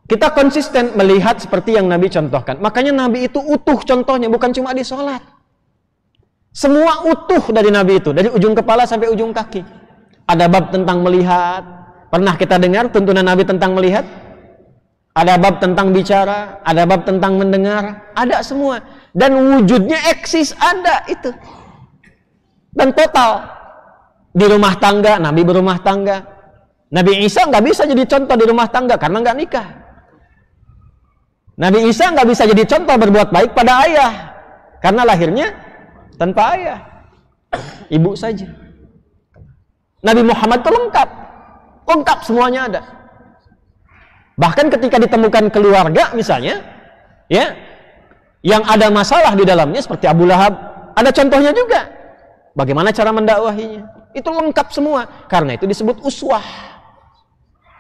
Kita konsisten melihat seperti yang Nabi contohkan. Makanya Nabi itu utuh contohnya, bukan cuma di sholat. Semua utuh dari Nabi itu, dari ujung kepala sampai ujung kaki. Ada bab tentang melihat. Pernah kita dengar tuntunan Nabi tentang melihat? Ada bab tentang bicara, ada bab tentang mendengar, ada semua. Dan wujudnya eksis, ada itu. Dan total. Di rumah tangga, Nabi berumah tangga. Nabi Isa nggak bisa jadi contoh di rumah tangga karena nggak nikah. Nabi Isa nggak bisa jadi contoh berbuat baik pada ayah karena lahirnya tanpa ayah. Ibu saja. Nabi Muhammad itu lengkap semuanya ada. Bahkan ketika ditemukan keluarga misalnya, ya, yang ada masalah di dalamnya seperti Abu Lahab, ada contohnya juga. Bagaimana cara mendakwahinya? Itu lengkap semua. Karena itu disebut uswah.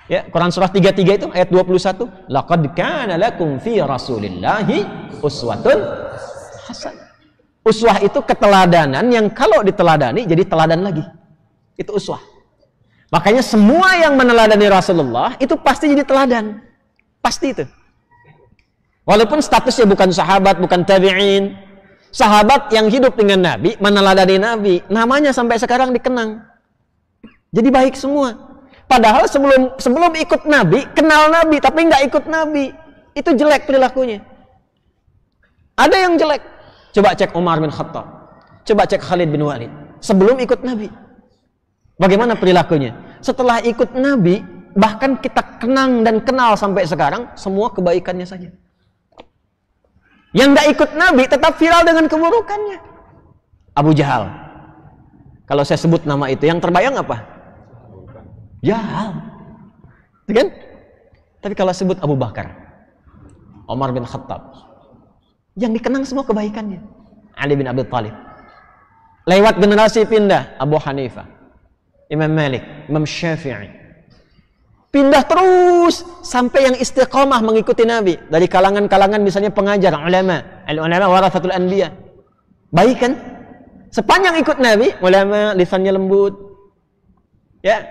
Ya, Quran surah 33 itu ayat 21, laqad kana lakum fi Rasulillahi uswatun hasanah. Uswah itu keteladanan yang kalau diteladani jadi teladan lagi. Itu uswah. Makanya semua yang meneladani Rasulullah itu pasti jadi teladan. Pasti itu. Walaupun statusnya bukan sahabat, bukan tabi'in. Sahabat yang hidup dengan Nabi, meneladani Nabi, namanya sampai sekarang dikenang. Jadi baik semua. Padahal sebelum ikut Nabi, kenal Nabi, tapi nggak ikut Nabi. Itu jelek perilakunya. Ada yang jelek. Coba cek Umar bin Khattab. Coba cek Khalid bin Walid. Sebelum ikut Nabi. Bagaimana perilakunya? Setelah ikut Nabi, bahkan kita kenang dan kenal sampai sekarang, semua kebaikannya saja. Yang nggak ikut Nabi tetap viral dengan keburukannya. Abu Jahal. Kalau saya sebut nama itu, yang terbayang apa? Jahal. Kan? Tapi kalau sebut Abu Bakar, Umar bin Khattab, yang dikenang semua kebaikannya. Ali bin Abi Thalib. Lewat generasi pindah Abu Hanifah, Imam Malik, Imam Syafi'i. Pindah terus sampai yang istiqomah mengikuti Nabi dari kalangan-kalangan misalnya pengajar, ulama, al-ulama warathatul anbiya. Baik kan? Sepanjang ikut Nabi, ulama lisannya lembut. Ya.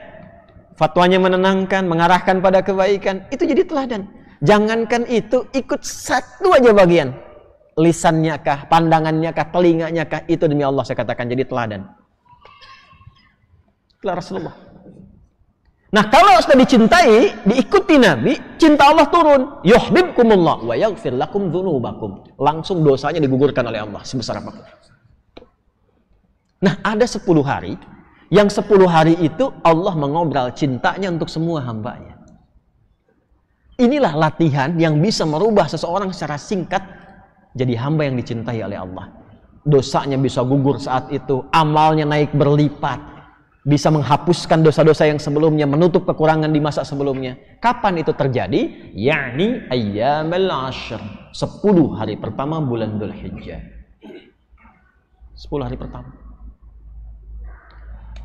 Fatwanya menenangkan, mengarahkan pada kebaikan, itu jadi teladan. Jangankan itu, ikut satu aja bagian. Lisannya kah, pandangannya kah, telinganya kah, itu demi Allah saya katakan jadi teladan. Itulah Rasulullah. Nah, kalau sudah dicintai, diikuti Nabi, cinta Allah turun. Yuhibbukumullah wa yaghfir lakum dzunubakum. Langsung dosanya digugurkan oleh Allah sebesar apapun. Nah, ada 10 hari, yang 10 hari itu Allah mengobrol cintanya untuk semua hambanya. Inilah latihan yang bisa merubah seseorang secara singkat jadi hamba yang dicintai oleh Allah. Dosanya bisa gugur saat itu, amalnya naik berlipat, bisa menghapuskan dosa-dosa yang sebelumnya, menutup kekurangan di masa sebelumnya. Kapan itu terjadi? Yakni ayyamal ashr, 10 hari pertama bulan Dzulhijjah. 10 hari pertama.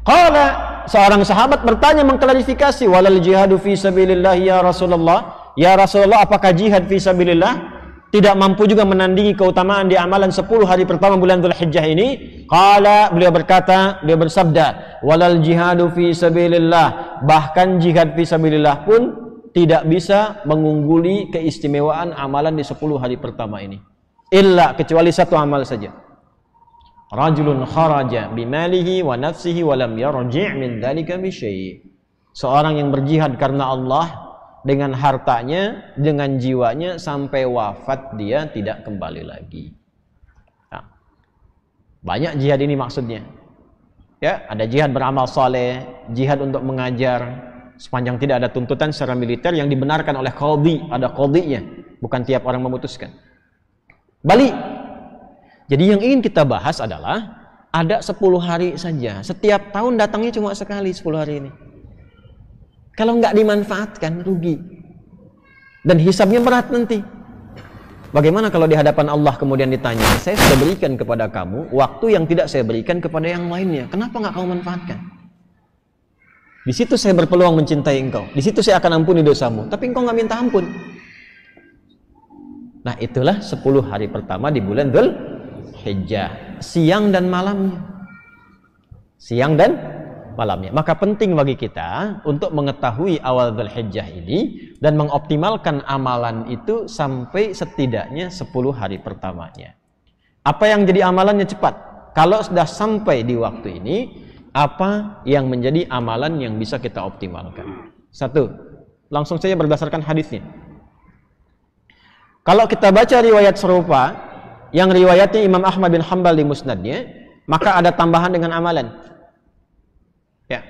Qala, seorang sahabat bertanya mengklarifikasi, walal jihadu fi sabilillah ya Rasulullah. Ya Rasulullah, apakah jihad fi sabilillah tidak mampu juga menandingi keutamaan di amalan 10 hari pertama bulan Dzulhijjah ini? Qala, beliau bersabda, walal jihadu fi sabilillah, bahkan jihad fi sabilillah pun tidak bisa mengungguli keistimewaan amalan di 10 hari pertama ini. Illa, kecuali satu amal saja. Rajulun kharaja bimalihi wa nafsihi wa lam yarji' min dzalika bi syai'. Seorang yang berjihad karena Allah dengan hartanya, dengan jiwanya sampai wafat dia tidak kembali lagi. Nah, banyak jihad ini maksudnya. Ya, ada jihad beramal saleh, jihad untuk mengajar sepanjang tidak ada tuntutan secara militer yang dibenarkan oleh qadhi, ada qadhinya, bukan tiap orang memutuskan. Balik. Jadi yang ingin kita bahas adalah ada 10 hari saja. Setiap tahun datangnya cuma sekali 10 hari ini. Kalau nggak dimanfaatkan, rugi. Dan hisabnya berat nanti. Bagaimana kalau di hadapan Allah kemudian ditanya, saya sudah berikan kepada kamu waktu yang tidak saya berikan kepada yang lainnya. Kenapa nggak kamu manfaatkan? Di situ saya berpeluang mencintai engkau. Di situ saya akan ampuni dosamu. Tapi engkau nggak minta ampun. Nah, itulah 10 hari pertama di bulan Dzulhijjah, siang dan malamnya. Siang dan malamnya. Maka penting bagi kita untuk mengetahui awal Dzulhijjah ini dan mengoptimalkan amalan itu sampai setidaknya 10 hari pertamanya. Apa yang jadi amalannya cepat? Kalau sudah sampai di waktu ini, apa yang menjadi amalan yang bisa kita optimalkan? Satu, langsung saja berdasarkan hadisnya. Kalau kita baca riwayat serupa yang riwayatnya Imam Ahmad bin Hanbal di musnadnya, maka ada tambahan dengan amalan. Ya.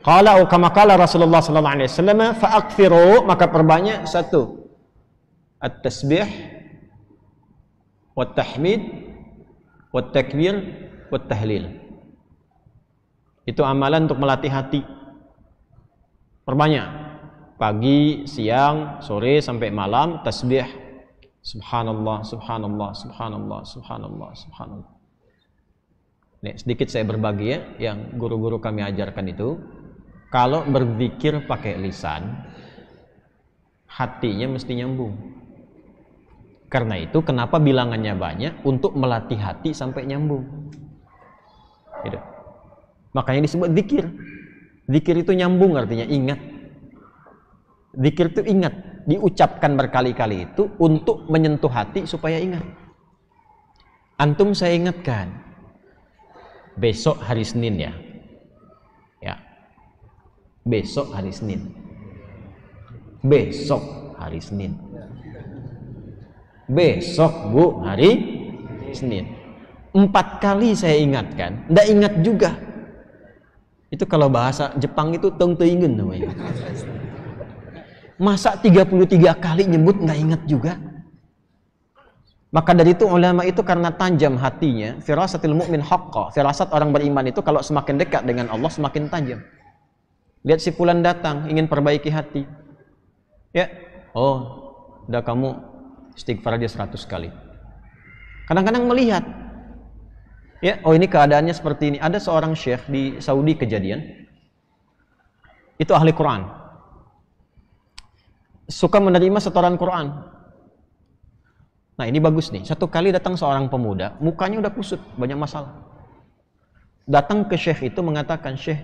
Qala kama qala Rasulullah sallallahu alaihi wasallam, fa'akthiru, maka perbanyak. Satu, at-tasbih wat tahmid wat takbir wat tahlil. Itu amalan untuk melatih hati. Perbanyak. Pagi, siang, sore sampai malam tasbih. Subhanallah, subhanallah, subhanallah, subhanallah, subhanallah. Nih, sedikit saya berbagi ya, yang guru-guru kami ajarkan itu, kalau berzikir pakai lisan, hatinya mesti nyambung. Karena itu kenapa bilangannya banyak, untuk melatih hati sampai nyambung. Gitu. Makanya disebut zikir. Zikir itu nyambung, artinya ingat. Zikir itu ingat. Diucapkan berkali-kali itu untuk menyentuh hati supaya ingat. Antum saya ingatkan, besok hari Senin ya. Ya. Besok hari Senin. Besok hari Senin. Besok Bu hari Senin. 4 kali saya ingatkan, ndak ingat juga. Itu kalau bahasa Jepang itu tong teingen namanya. Masa 33 kali nyebut nggak ingat juga? Maka dari itu ulama itu karena tajam hatinya, firasatil mu'min haqqa, firasat orang beriman itu kalau semakin dekat dengan Allah semakin tajam. Lihat si fulan datang ingin perbaiki hati. Ya, oh, udah kamu istighfar aja 100 kali. Kadang-kadang melihat, ya, oh ini keadaannya seperti ini. Ada seorang syekh di Saudi kejadian, itu ahli Quran, suka menerima setoran Quran. Nah ini bagus nih, satu kali datang seorang pemuda, mukanya udah kusut, banyak masalah. Datang ke syekh itu mengatakan, "Syekh,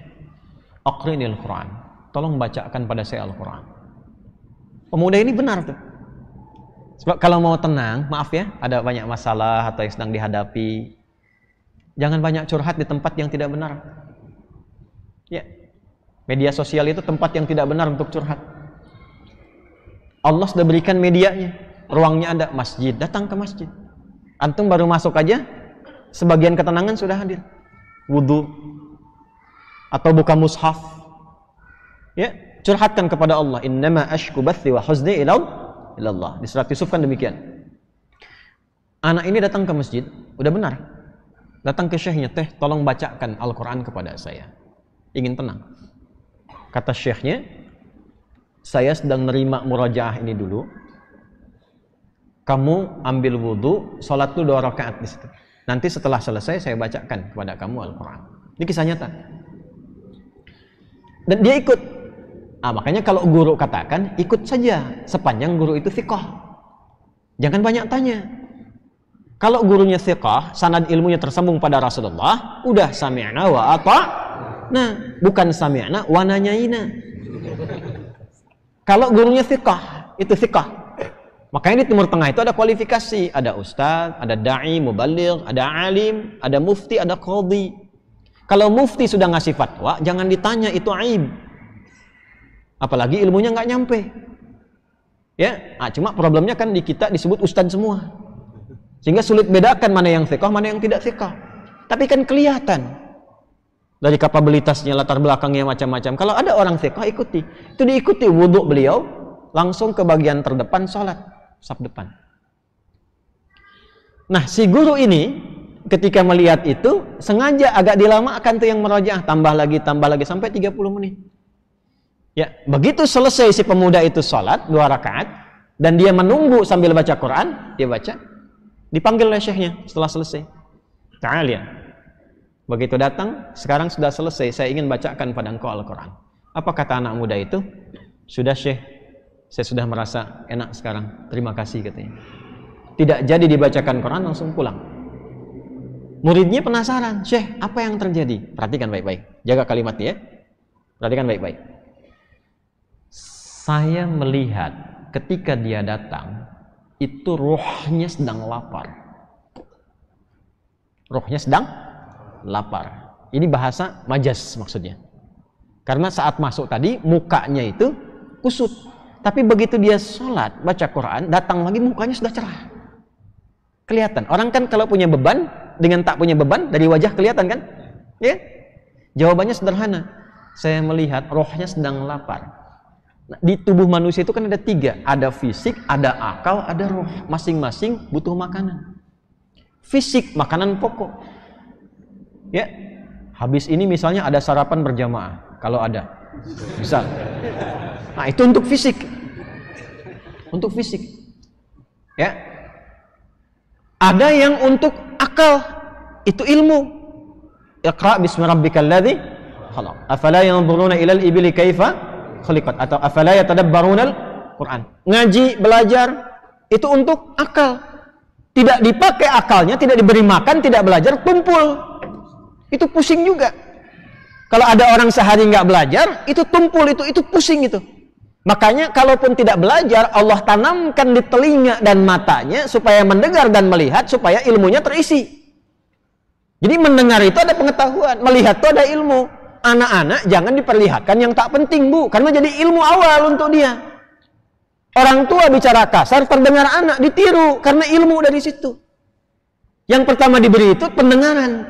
aqrinil Quran, tolong bacakan pada saya Al-Quran." Pemuda ini benar tuh. Sebab kalau mau tenang, maaf ya, ada banyak masalah atau yang sedang dihadapi, jangan banyak curhat di tempat yang tidak benar. Ya, media sosial itu tempat yang tidak benar untuk curhat. Allah sudah berikan medianya, ruangnya ada, masjid, datang ke masjid. Antum baru masuk aja, sebagian ketenangan sudah hadir. Wudu atau buka mushaf, ya, curhatkan kepada Allah. Innama ashku bathi wa huzni ilallah. Di surat Yusuf kan demikian. Anak ini datang ke masjid, udah benar, datang ke syekhnya, "Teh, tolong bacakan Al-Quran kepada saya, ingin tenang." Kata syekhnya, "Saya sedang nerima murajaah ini dulu, kamu ambil wudu, sholat dulu 2 rakaat di situ. Nanti setelah selesai saya bacakan kepada kamu Al-Quran." Ini kisah nyata. Dan dia ikut. Makanya kalau guru katakan, ikut saja sepanjang guru itu thiqah. Jangan banyak tanya. Kalau gurunya thiqah, sanad ilmunya tersambung pada Rasulullah, udah sami'na wa ata'na, bukan sami'na wa nanyaina. Kalau gurunya thiqah, itu thiqah. Makanya di Timur Tengah itu ada kualifikasi, ada ustaz, ada da'i, mubaligh, ada alim, ada mufti, ada qadhi. Kalau mufti sudah ngasih fatwa, jangan ditanya, itu aib. Apalagi ilmunya nggak nyampe. Ya, cuma problemnya kan di kita disebut ustaz semua. Sehingga sulit bedakan mana yang thiqah, mana yang tidak thiqah. Tapi kan kelihatan dari kapabilitasnya, latar belakangnya macam-macam. Kalau ada orang thiqah, ikuti. Itu diikuti wudhu beliau, langsung ke bagian terdepan sholat. Saf depan. Nah, si guru ini ketika melihat itu sengaja agak dilamakan tuh yang merajaah, tambah lagi sampai 30 menit. Ya, begitu selesai si pemuda itu sholat 2 rakaat dan dia menunggu sambil baca Quran, dia baca, dipanggil oleh syekhnya setelah selesai. Ta'al ya. Begitu datang, sekarang sudah selesai, saya ingin bacakan pada engkau Al-Quran. Apa kata anak muda itu? Sudah syekh, saya sudah merasa enak sekarang, terima kasih katanya. Tidak jadi dibacakan Quran, langsung pulang. Muridnya penasaran, "Syekh, apa yang terjadi?" Perhatikan baik-baik, jaga kalimatnya ya. Perhatikan baik-baik. "Saya melihat ketika dia datang, itu rohnya sedang lapar." Rohnya sedang lapar. Ini bahasa majaz maksudnya. Karena saat masuk tadi, mukanya itu kusut. Tapi begitu dia sholat, baca Quran, datang lagi mukanya sudah cerah. Kelihatan. Orang kan kalau punya beban, dengan tak punya beban, dari wajah kelihatan kan? Ya? Jawabannya sederhana. Saya melihat rohnya sedang lapar. Nah, di tubuh manusia itu kan ada 3. Ada fisik, ada akal, ada roh. Masing-masing butuh makanan. Fisik, makanan pokok. Ya, habis ini misalnya ada sarapan berjamaah. Kalau ada. Misal. Nah, itu untuk fisik. Untuk fisik. Ya. Ada yang untuk akal. Itu ilmu. Iqra bismi rabbikal ladzi khalaq. Afala yanzuruna ilal ibili kaifa khuliqat, atau afala yatadabbaruna al-Qur'an. Ngaji, belajar itu untuk akal. Tidak dipakai akalnya, tidak diberi makan, tidak belajar, tumpul. Itu pusing juga. Kalau ada orang sehari nggak belajar, itu tumpul, itu pusing itu. Makanya kalaupun tidak belajar, Allah tanamkan di telinga dan matanya supaya mendengar dan melihat, supaya ilmunya terisi. Jadi mendengar itu ada pengetahuan, melihat itu ada ilmu. Anak-anak jangan diperlihatkan yang tak penting, Bu, karena jadi ilmu awal untuk dia. Orang tua bicara kasar, terdengar anak ditiru karena ilmu dari situ. Yang pertama diberi itu pendengaran.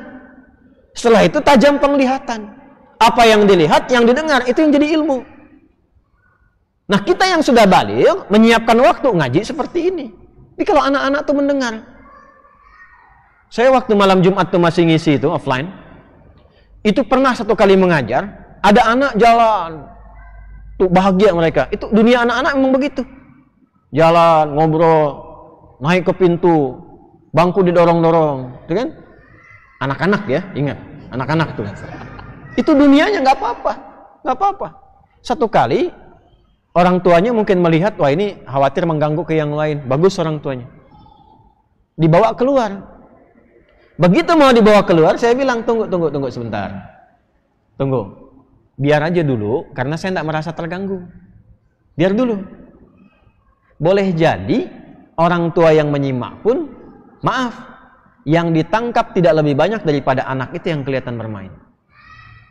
Setelah itu tajam penglihatan. Apa yang dilihat, yang didengar, itu yang jadi ilmu. Nah, kita yang sudah baligh menyiapkan waktu ngaji seperti ini. Tapi kalau anak-anak tuh mendengar. Saya waktu malam Jumat tuh masih ngisi itu offline. Itu pernah 1 kali mengajar, ada anak jalan. Tuh bahagia mereka. Itu dunia anak-anak memang begitu. Jalan, ngobrol, naik ke pintu, Bangku didorong-dorong, itu kan? Anak-anak ya, ingat, anak-anak tuh. Itu dunianya nggak apa-apa, nggak apa-apa. Satu kali orang tuanya mungkin melihat, wah ini khawatir mengganggu ke yang lain, bagus orang tuanya. Dibawa keluar. Begitu mau dibawa keluar, saya bilang tunggu sebentar. Tunggu. Biar aja dulu, karena saya tidak merasa terganggu. Biar dulu. Boleh jadi orang tua yang menyimak pun, maaf, yang ditangkap tidak lebih banyak daripada anak itu yang kelihatan bermain.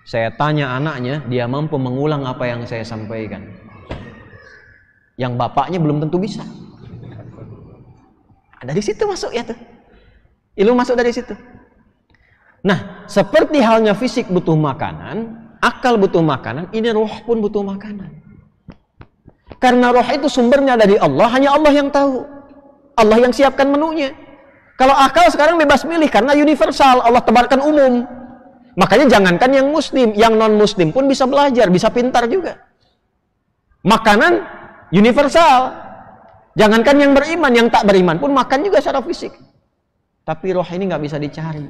Saya tanya anaknya, dia mampu mengulang apa yang saya sampaikan. Yang bapaknya belum tentu bisa. Dari situ masuk ya tuh. Ilmu masuk dari situ. Nah, seperti halnya fisik butuh makanan, akal butuh makanan, ini roh pun butuh makanan. Karena roh itu sumbernya dari Allah, hanya Allah yang tahu. Allah yang siapkan menunya. Kalau akal sekarang bebas milih karena universal, Allah tebarkan umum. Makanya jangankan yang muslim, yang non muslim pun bisa belajar, bisa pintar juga. Makanan universal. Jangankan yang beriman, yang tak beriman pun makan juga secara fisik. Tapi roh ini nggak bisa dicari.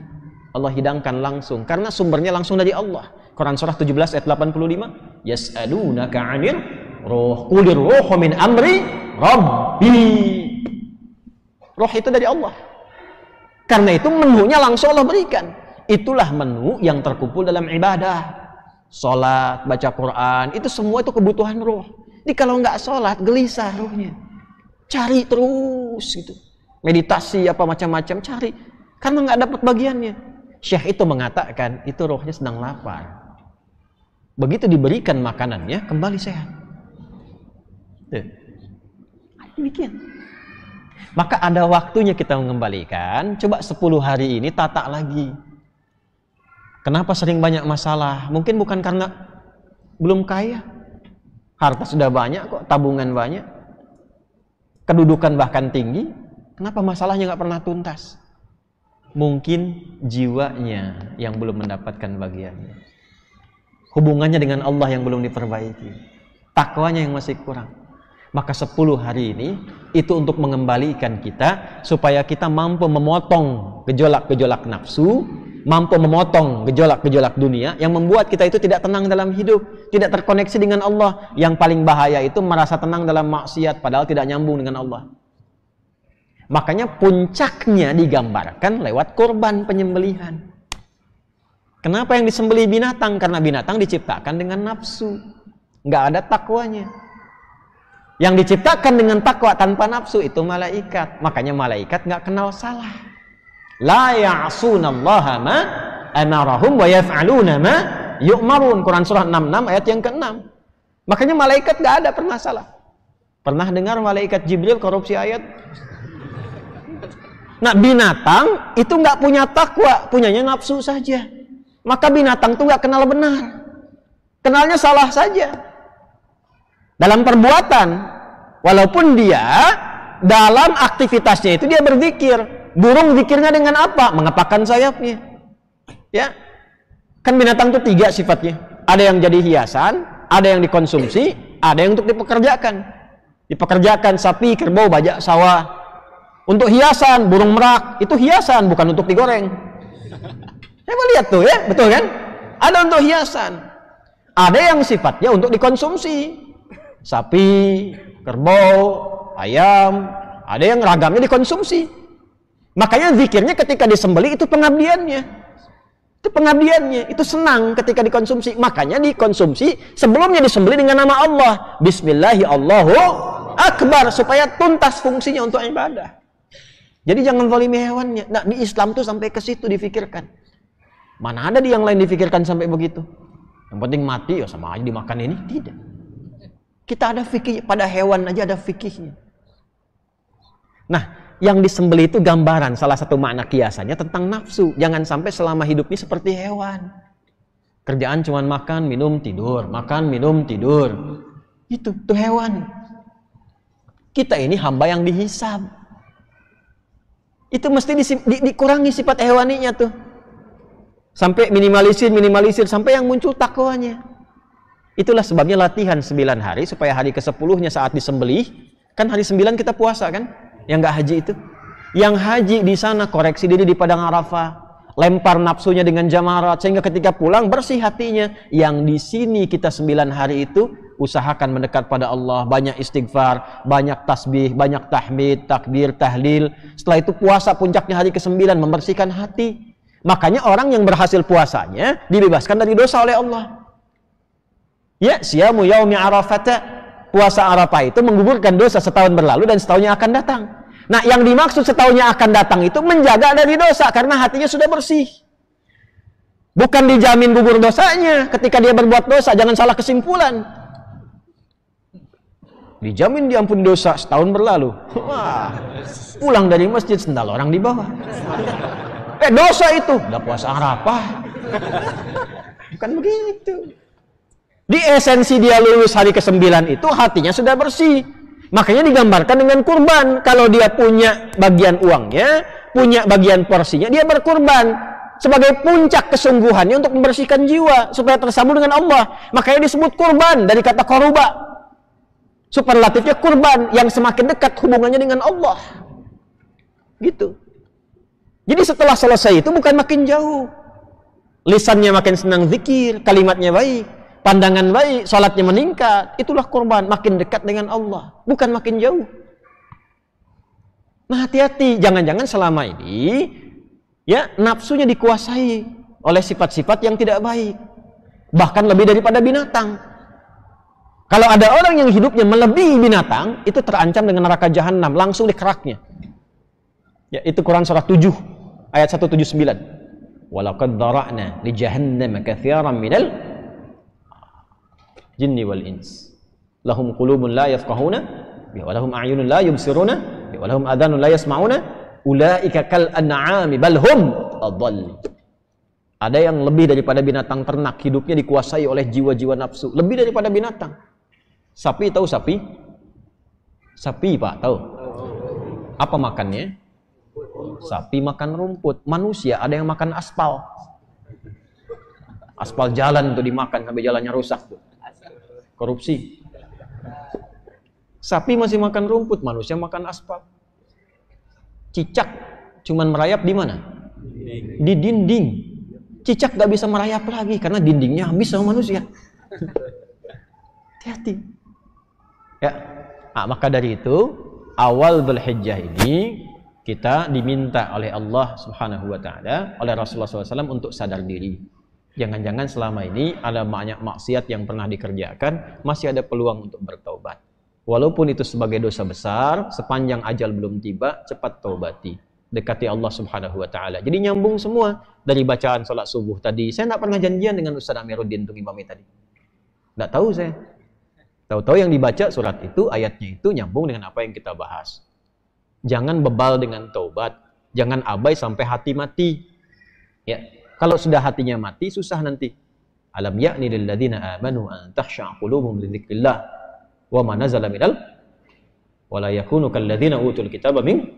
Allah hidangkan langsung karena sumbernya langsung dari Allah. Quran surah 17 ayat 85, yas'alunaka 'anir ruh, qulir ruhu min amri rabbi. Roh itu dari Allah. Karena itu menunya langsung Allah berikan. Itulah menu yang terkumpul dalam ibadah. Salat, baca Quran, itu semua itu kebutuhan roh. Jadi kalau nggak salat, gelisah rohnya. Cari terus gitu. Meditasi apa macam-macam cari. Karena nggak dapat bagiannya. Syekh itu mengatakan, itu rohnya sedang lapar. Begitu diberikan makanannya, kembali sehat. Tuh. Demikian. Maka ada waktunya kita mengembalikan. Coba 10 hari ini tata lagi. Kenapa sering banyak masalah? Mungkin bukan karena belum kaya. Harta sudah banyak kok, tabungan banyak. Kedudukan bahkan tinggi. Kenapa masalahnya nggak pernah tuntas? Mungkin jiwanya yang belum mendapatkan bagiannya. Hubungannya dengan Allah yang belum diperbaiki. Takwanya yang masih kurang. Maka 10 hari ini itu untuk mengembalikan kita supaya kita mampu memotong gejolak-gejolak nafsu, mampu memotong gejolak-gejolak dunia yang membuat kita itu tidak tenang dalam hidup, tidak terkoneksi dengan Allah. Yang paling bahaya itu merasa tenang dalam maksiat padahal tidak nyambung dengan Allah. Makanya puncaknya digambarkan lewat korban penyembelihan. Kenapa yang disembelih binatang? Karena binatang diciptakan dengan nafsu, nggak ada takwanya. Yang diciptakan dengan takwa tanpa nafsu itu malaikat. Makanya malaikat nggak kenal salah. La ya'sunallaha ma amarahum wa yaf'aluna ma yu'marun. Quran surah 66 ayat yang ke-6. Makanya malaikat nggak ada pernah salah. Pernah dengar malaikat Jibril korupsi ayat? Nah, binatang itu nggak punya takwa, punyanya nafsu saja. Maka binatang itu nggak kenal benar. Kenalnya salah saja. Dalam perbuatan, walaupun dia dalam aktivitasnya itu dia berzikir. Burung zikirnya dengan apa? Mengepakkan sayapnya. Ya, kan binatang itu 3 sifatnya. Ada yang jadi hiasan, ada yang dikonsumsi, ada yang untuk dipekerjakan. Dipekerjakan sapi, kerbau, bajak sawah. Untuk hiasan, burung merak, itu hiasan, bukan untuk digoreng. Saya lihat tuh ya, betul kan? Ada untuk hiasan. Ada yang sifatnya untuk dikonsumsi. Sapi, kerbau, ayam, ada yang ragamnya dikonsumsi. Makanya zikirnya ketika disembelih itu pengabdiannya. Itu pengabdiannya, itu senang ketika dikonsumsi. Makanya dikonsumsi sebelumnya disembelih dengan nama Allah. Bismillahi Allahu Akbar, supaya tuntas fungsinya untuk ibadah. Jadi jangan zalimi hewannya. Nah, di Islam tuh sampai ke situ difikirkan. Mana ada di yang lain difikirkan sampai begitu? Yang penting mati ya sama aja dimakan ini. Tidak. Kita ada fikih, pada hewan aja ada fikihnya. Nah, yang disembelih itu gambaran, salah satu makna kiasannya tentang nafsu. Jangan sampai selama hidupnya seperti hewan. Kerjaan cuma makan, minum, tidur. Makan, minum, tidur. Itu hewan. Kita ini hamba yang dihisab. Itu mesti dikurangi sifat hewaninya tuh. Sampai minimalisir, sampai yang muncul takwanya. Itulah sebabnya latihan 9 hari, supaya hari ke-10-nya saat disembelih, kan hari 9 kita puasa kan? Yang nggak haji itu. Yang haji di sana koreksi diri di padang Arafah, lempar nafsunya dengan jamarat sehingga ketika pulang bersih hatinya. Yang di sini kita 9 hari itu usahakan mendekat pada Allah, banyak istighfar, banyak tasbih, banyak tahmid, takbir, tahlil. Setelah itu puasa puncaknya hari ke-9 membersihkan hati. Makanya orang yang berhasil puasanya dibebaskan dari dosa oleh Allah. Ya, siyamu yaumi arafata, puasa Arafah itu menggugurkan dosa setahun berlalu dan setahunnya akan datang. Nah, yang dimaksud setahunnya akan datang itu menjaga dari dosa karena hatinya sudah bersih. Bukan dijamin gugur dosanya ketika dia berbuat dosa, jangan salah kesimpulan. Dijamin diampuni dosa setahun berlalu. Wah, pulang dari masjid sendal orang di bawah. Dosa itu, udah puasa Arafah. Bukan begitu. Di esensi dia lulus hari ke-9 itu hatinya sudah bersih. Makanya digambarkan dengan kurban. Kalau dia punya bagian uangnya, punya bagian porsinya, dia berkurban sebagai puncak kesungguhannya untuk membersihkan jiwa supaya tersambung dengan Allah. Makanya disebut kurban dari kata koruba. Superlatifnya kurban yang semakin dekat hubungannya dengan Allah. Gitu. Jadi setelah selesai itu bukan makin jauh. Lisannya makin senang zikir, kalimatnya baik, pandangan baik, salatnya meningkat. Itulah kurban, makin dekat dengan Allah, bukan makin jauh. Nah, hati-hati, jangan-jangan selama ini ya nafsunya dikuasai oleh sifat-sifat yang tidak baik, bahkan lebih daripada binatang. Kalau ada orang yang hidupnya melebihi binatang, itu terancam dengan neraka jahanam, langsung dikeraknya. Ya, itu Quran surah 7 ayat 179. Walaqad dhara'na li jahannam katsiran minal jinni wal ins lahum qulubun la yafqahuna biha wa lahum a'yunun la yubsiruna biha wa lahum adhanun la yasma'una ulaika kal an'ami bal hum adall. Ada yang lebih daripada binatang ternak, hidupnya dikuasai oleh jiwa-jiwa nafsu, lebih daripada binatang. Sapi, tahu sapi? Sapi, Pak, tahu? Apa makannya? Sapi makan rumput. Manusia ada yang makan aspal. Aspal jalan tuh dimakan sampai jalannya rusak tuh. Korupsi. Sapi masih makan rumput, manusia makan aspal. Cicak cuman merayap di mana? Di dinding. Cicak gak bisa merayap lagi karena dindingnya habis sama manusia. Hati-hati. Ya. Nah, maka dari itu awal Dzulhijjah ini kita diminta oleh Allah Subhanahu wa taala, oleh Rasulullah SAW untuk sadar diri. Jangan-jangan selama ini ada banyak maksiat yang pernah dikerjakan, masih ada peluang untuk bertaubat. Walaupun itu sebagai dosa besar, sepanjang ajal belum tiba, cepat taubati. Dekati Allah Subhanahu wa taala. Jadi nyambung semua dari bacaan salat subuh tadi. Saya tidak pernah janjian dengan Ustaz Amiruddin untuk imami tadi. Tidak tahu saya. Tahu-tahu yang dibaca surat itu, ayatnya itu nyambung dengan apa yang kita bahas. Jangan bebal dengan taubat, jangan abai sampai hati mati. Ya, kalau sudah hatinya mati susah nanti. Alam ya'ni lil ladzina amanu an takhsha'a qulubuhum li dzikrillah wa ma nazala minal wa la yakunu kal ladzina utul kitaba min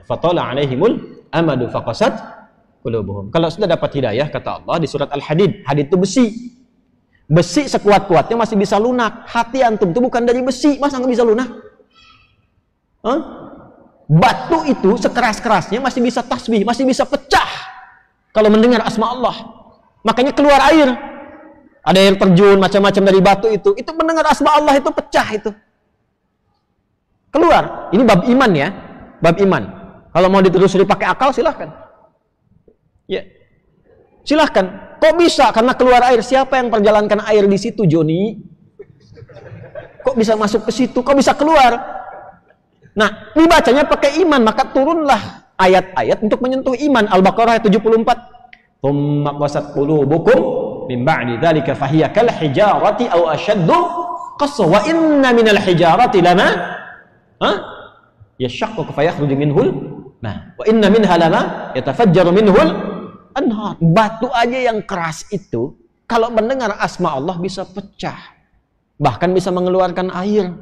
fatala 'alaihimul amadu faqasat qulubuhum. Kalau sudah dapat hidayah kata Allah di surat Al-Hadid, hadid itu besi. Besi sekuat-kuatnya masih bisa lunak. Hati antum itu bukan dari besi, masa nggak bisa lunak? Batu itu sekeras-kerasnya masih bisa tasbih, masih bisa pecah kalau mendengar asma Allah. Makanya keluar air. Ada air terjun macam-macam dari batu itu mendengar asma Allah itu pecah itu. Keluar. Ini bab iman ya. Bab iman. Kalau mau ditelusuri pakai akal silahkan. Ya. Silahkan. Kok bisa? Karena keluar air. Siapa yang perjalankan air di situ, Joni? Kok bisa masuk ke situ? Kok bisa keluar? Nah, dibacanya pakai iman, maka turunlah ayat-ayat untuk menyentuh iman. Al-Baqarah ayat 74. Tsumma qasat qulubukum min ba'di dzalika fahiya kal hijarati aw ashaddu qaswa wa inna minal hijarati lama yashaqqu fa yakhruju minhul ma wa inna minha lama yatafajjaru minhul anhar. Batu aja yang keras itu kalau mendengar asma Allah bisa pecah, bahkan bisa mengeluarkan air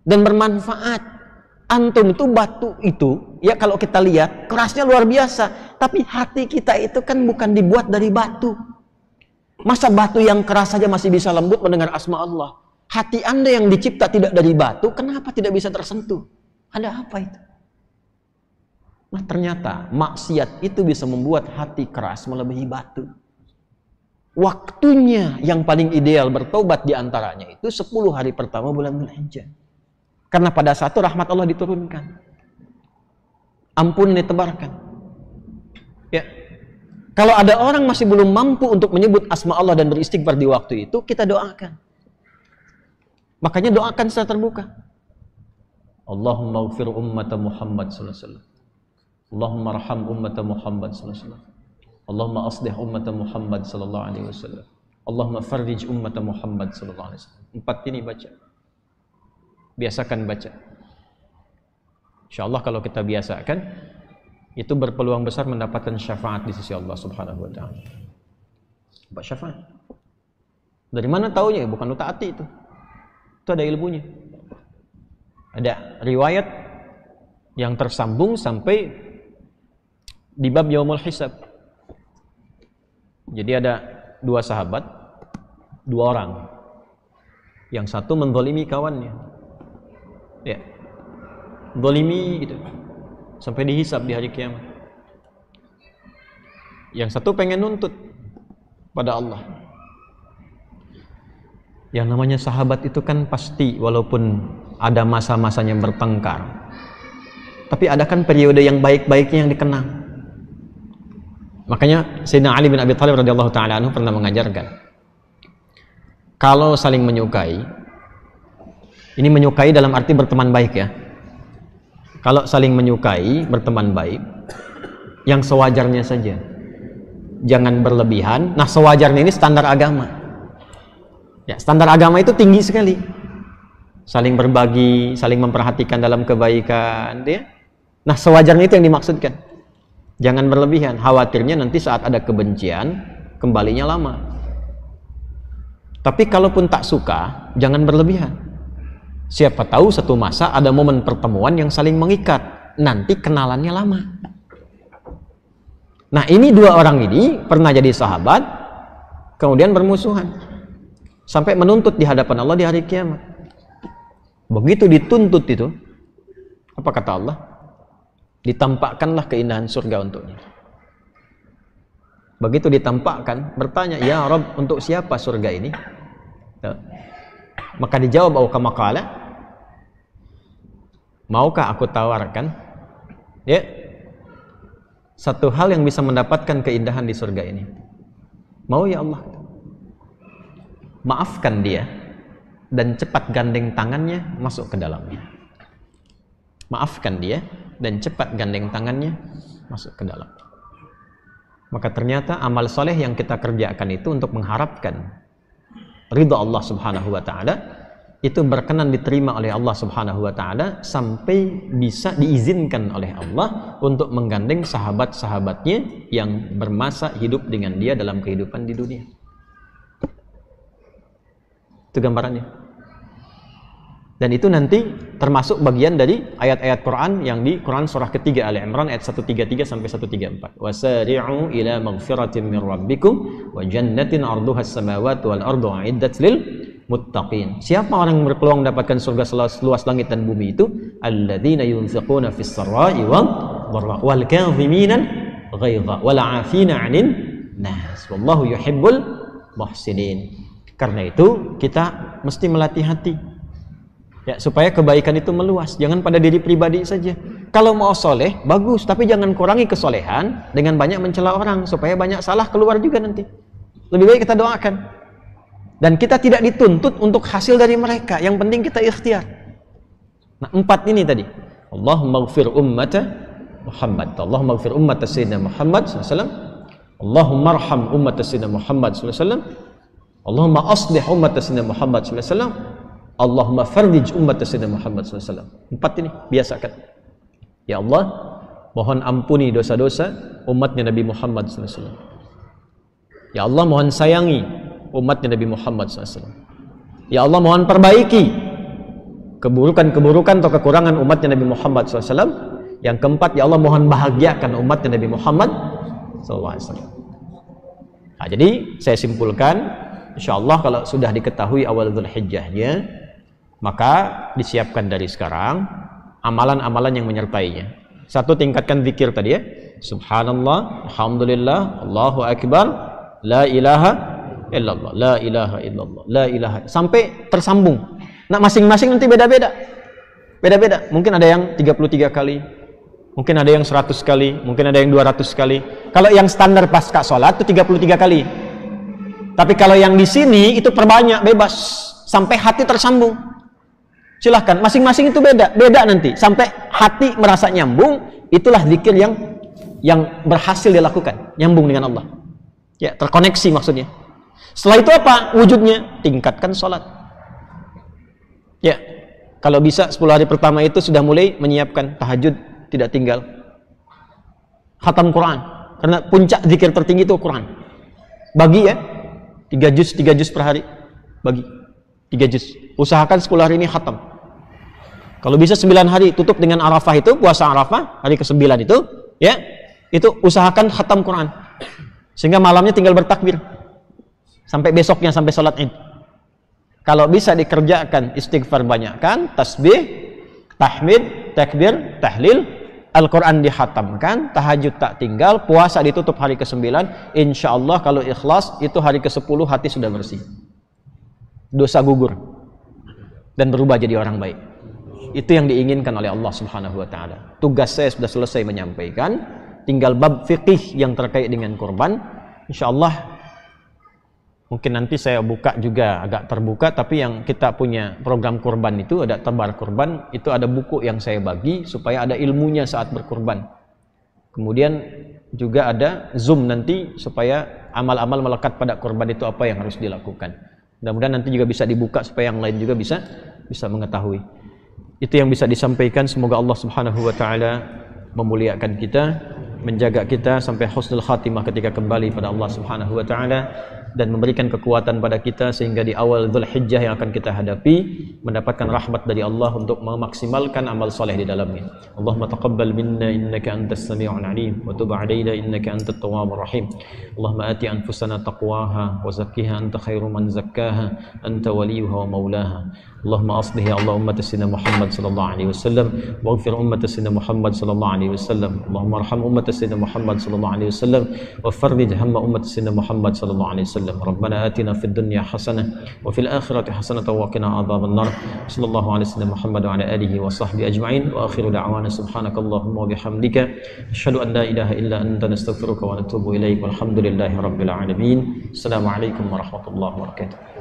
dan bermanfaat. Antum itu batu itu, ya kalau kita lihat kerasnya luar biasa, tapi hati kita itu kan bukan dibuat dari batu. Masa batu yang keras saja masih bisa lembut mendengar asma Allah? Hati Anda yang dicipta tidak dari batu, kenapa tidak bisa tersentuh? Ada apa itu? Nah ternyata maksiat itu bisa membuat hati keras melebihi batu. Waktunya yang paling ideal bertobat diantaranya itu 10 hari pertama bulan Dzulhijjah. Karena pada saat itu rahmat Allah diturunkan, ampun ditebarkan. Ya, kalau ada orang masih belum mampu untuk menyebut asma Allah dan beristighfar di waktu itu, kita doakan. Makanya doakan secara terbuka. Allahumma ighfir ummata Muhammad sallallahu alaihi wasallam. Allahumma arham ummata Muhammad sallallahu alaihi wasallam. Allahumma aslih ummata Muhammad sallallahu alaihi wasallam. Allahumma farrij ummata Muhammad sallallahu alaihi wasallam. 4 ini baca. Biasakan baca. Insyaallah kalau kita biasakan, itu berpeluang besar mendapatkan syafaat di sisi Allah Subhanahu wa taala. Apa syafaat? Dari mana taunya? Bukan utaati itu. Itu ada ilmunya. Ada riwayat yang tersambung sampai di bab yaumul hisab. Jadi ada 2 sahabat, 2 orang. Yang satu menzalimi kawannya. Ya. Zalimi gitu. Sampai dihisab di hari kiamat. Yang satu pengen nuntut pada Allah. Yang namanya sahabat itu kan pasti walaupun ada masa-masanya bertengkar, tapi ada kan periode yang baik-baiknya yang dikenang. Makanya Sayyidina Ali bin Abi Thalib radhiyallahu taala anhu pernah mengajarkan, kalau saling menyukai, ini menyukai dalam arti berteman baik ya. Kalau saling menyukai, berteman baik, yang sewajarnya saja. Jangan berlebihan. Nah, sewajarnya ini standar agama. Ya, standar agama itu tinggi sekali. Saling berbagi, saling memperhatikan dalam kebaikan, ya. Nah, sewajarnya itu yang dimaksudkan. Jangan berlebihan. Khawatirnya nanti saat ada kebencian, kembalinya lama. Tapi kalaupun tak suka, jangan berlebihan. Siapa tahu satu masa ada momen pertemuan yang saling mengikat, nanti kenalannya lama. Nah, ini 2 orang ini pernah jadi sahabat, kemudian bermusuhan sampai menuntut di hadapan Allah di hari kiamat. Begitu dituntut itu, apa kata Allah? Ditampakkanlah keindahan surga untuknya. Begitu ditampakkan, bertanya, ya Rabb, untuk siapa surga ini? Maka dijawab aukamakala, maukah aku tawarkan ya satu hal yang bisa mendapatkan keindahan di surga ini? Mau ya Allah? Maafkan dia dan cepat gandeng tangannya masuk ke dalamnya. Maafkan dia dan cepat gandeng tangannya masuk ke dalam. Maka ternyata amal soleh yang kita kerjakan itu untuk mengharapkan ridha Allah Subhanahu wa taala, itu berkenan diterima oleh Allah Subhanahu wa taala sampai bisa diizinkan oleh Allah untuk menggandeng sahabat-sahabatnya yang bermasa hidup dengan dia dalam kehidupan di dunia. Itu gambarannya. Dan itu nanti termasuk bagian dari ayat-ayat Quran yang di Quran surah ketiga Ali Imran ayat 133 sampai 134. Wasari'u ila maghfiratin min rabbikum wa jannatin 'arduha as-samawati wal ardu 'iddat lil muttaqin. Siapa orang yang berpeluang mendapatkan surga seluas langit dan bumi itu? Alladzina yunfiquna fis sarai wal dharra wal kadhimina ghaidha wal 'afina 'anil nas wallahu yuhibbul muhsinin. Karena itu kita mesti melatih hati. Ya, supaya kebaikan itu meluas, jangan pada diri pribadi saja. Kalau mau soleh, bagus, tapi jangan kurangi kesolehan dengan banyak mencela orang, supaya banyak salah keluar juga nanti. Lebih baik kita doakan. Dan kita tidak dituntut untuk hasil dari mereka, yang penting kita ikhtiar. Nah, 4 ini tadi. Allahumma ighfir ummata Muhammad, Allahumma ighfir ummata Sayyidina Muhammad SAW, Allahumma arham ummata Sayyidina Muhammad SAW, Allahumma aslih ummata Sayyidina Muhammad SAW, Allahumma farrij ummata Sayyidina Muhammad SAW. 4 ini biasakan. Ya Allah, mohon ampuni dosa-dosa umatnya Nabi Muhammad SAW. Ya Allah, mohon sayangi umatnya Nabi Muhammad SAW. Ya Allah, mohon perbaiki keburukan-keburukan atau kekurangan umatnya Nabi Muhammad SAW. Yang keempat, ya Allah, mohon bahagiakan umatnya Nabi Muhammad SAW. Nah, jadi saya simpulkan, insyaallah kalau sudah diketahui awal Dzulhijjahnya, maka disiapkan dari sekarang amalan-amalan yang menyertainya. Satu, tingkatkan zikir tadi ya. Subhanallah, alhamdulillah, Allahu akbar, la ilaha illallah, la ilaha illallah, la ilaha, sampai tersambung. Nah, masing-masing nanti beda-beda. Beda-beda. Mungkin ada yang 33 kali, mungkin ada yang 100 kali, mungkin ada yang 200 kali. Kalau yang standar pasca sholat itu 33 kali. Tapi kalau yang di sini itu perbanyak, bebas, sampai hati tersambung. Silahkan, masing-masing itu beda, beda nanti sampai hati merasa nyambung. Itulah zikir yang berhasil dilakukan, nyambung dengan Allah. Ya, terkoneksi maksudnya. Setelah itu apa wujudnya? Tingkatkan sholat. Ya, kalau bisa 10 hari pertama itu sudah mulai menyiapkan tahajud, tidak tinggal. Khatam Quran, karena puncak zikir tertinggi itu Quran. Bagi ya, 3 juz per hari. Bagi 3 juz. Usahakan 10 hari ini khatam. Kalau bisa 9 hari, tutup dengan Arafah itu, puasa Arafah, hari ke-9 itu, ya, itu usahakan khatam Quran. Sehingga malamnya tinggal bertakbir. Sampai besoknya, sampai sholat Id. Kalau bisa dikerjakan, istighfar banyakkan, tasbih, tahmid, takbir, tahlil, Al-Quran dihatamkan, tahajud tak tinggal, puasa ditutup hari ke-9, insya Allah kalau ikhlas, itu hari ke-10 hati sudah bersih. Dosa gugur. Dan berubah jadi orang baik. Itu yang diinginkan oleh Allah Subhanahu wa Ta'ala. Tugas saya sudah selesai menyampaikan, tinggal bab fiqih yang terkait dengan kurban. Insyaallah mungkin nanti saya buka juga, agak terbuka, tapi yang kita punya program kurban itu ada tebar kurban, itu ada buku yang saya bagi supaya ada ilmunya saat berkurban. Kemudian juga ada Zoom nanti supaya amal-amal melekat pada kurban itu apa yang harus dilakukan. Mudah-mudahan nanti juga bisa dibuka supaya yang lain juga bisa mengetahui. Itu yang bisa disampaikan. Semoga Allah Subhanahu wa Ta'ala memuliakan kita, menjaga kita sampai husnul khatimah ketika kembali pada Allah Subhanahu wa Ta'ala, dan memberikan kekuatan pada kita sehingga di awal Dzulhijjah yang akan kita hadapi mendapatkan rahmat dari Allah untuk memaksimalkan amal saleh di dalamnya. Allahumma taqabbal minna innaka antas sami'ul alim wa tub 'alaina innaka antat tawwabur rahim. Allahumma ati anfusana taqwaha wa zakkiha anta khairu man zakkaha anta waliyuha wa maulaha. Allahumma aslih ya Allah ummat sayyidina Muhammad sallallahu alaihi wasallam waghfir ummat sayyidina Muhammad sallallahu alaihi wasallam. Allahumma arham ummat sayyidina Muhammad sallallahu alaihi wasallam wa farrij hamma ummat sayyidina Muhammad sallallahu alaihi wasallam. Rabbana atina fid dunya hasanah wa fil akhirati hasanah wa qina adzaban nar. Sallallahu alaihi wasallam Muhammad wa ala alihi wa sahbihi ajma'in wa akhiru da'wana subhanakallahumma wa bihamdika asyhadu an la ilaha illa anta nastaghfiruka wa natubu ilaik walhamdulillahi rabbil alamin. Assalamualaikum warahmatullahi wabarakatuh.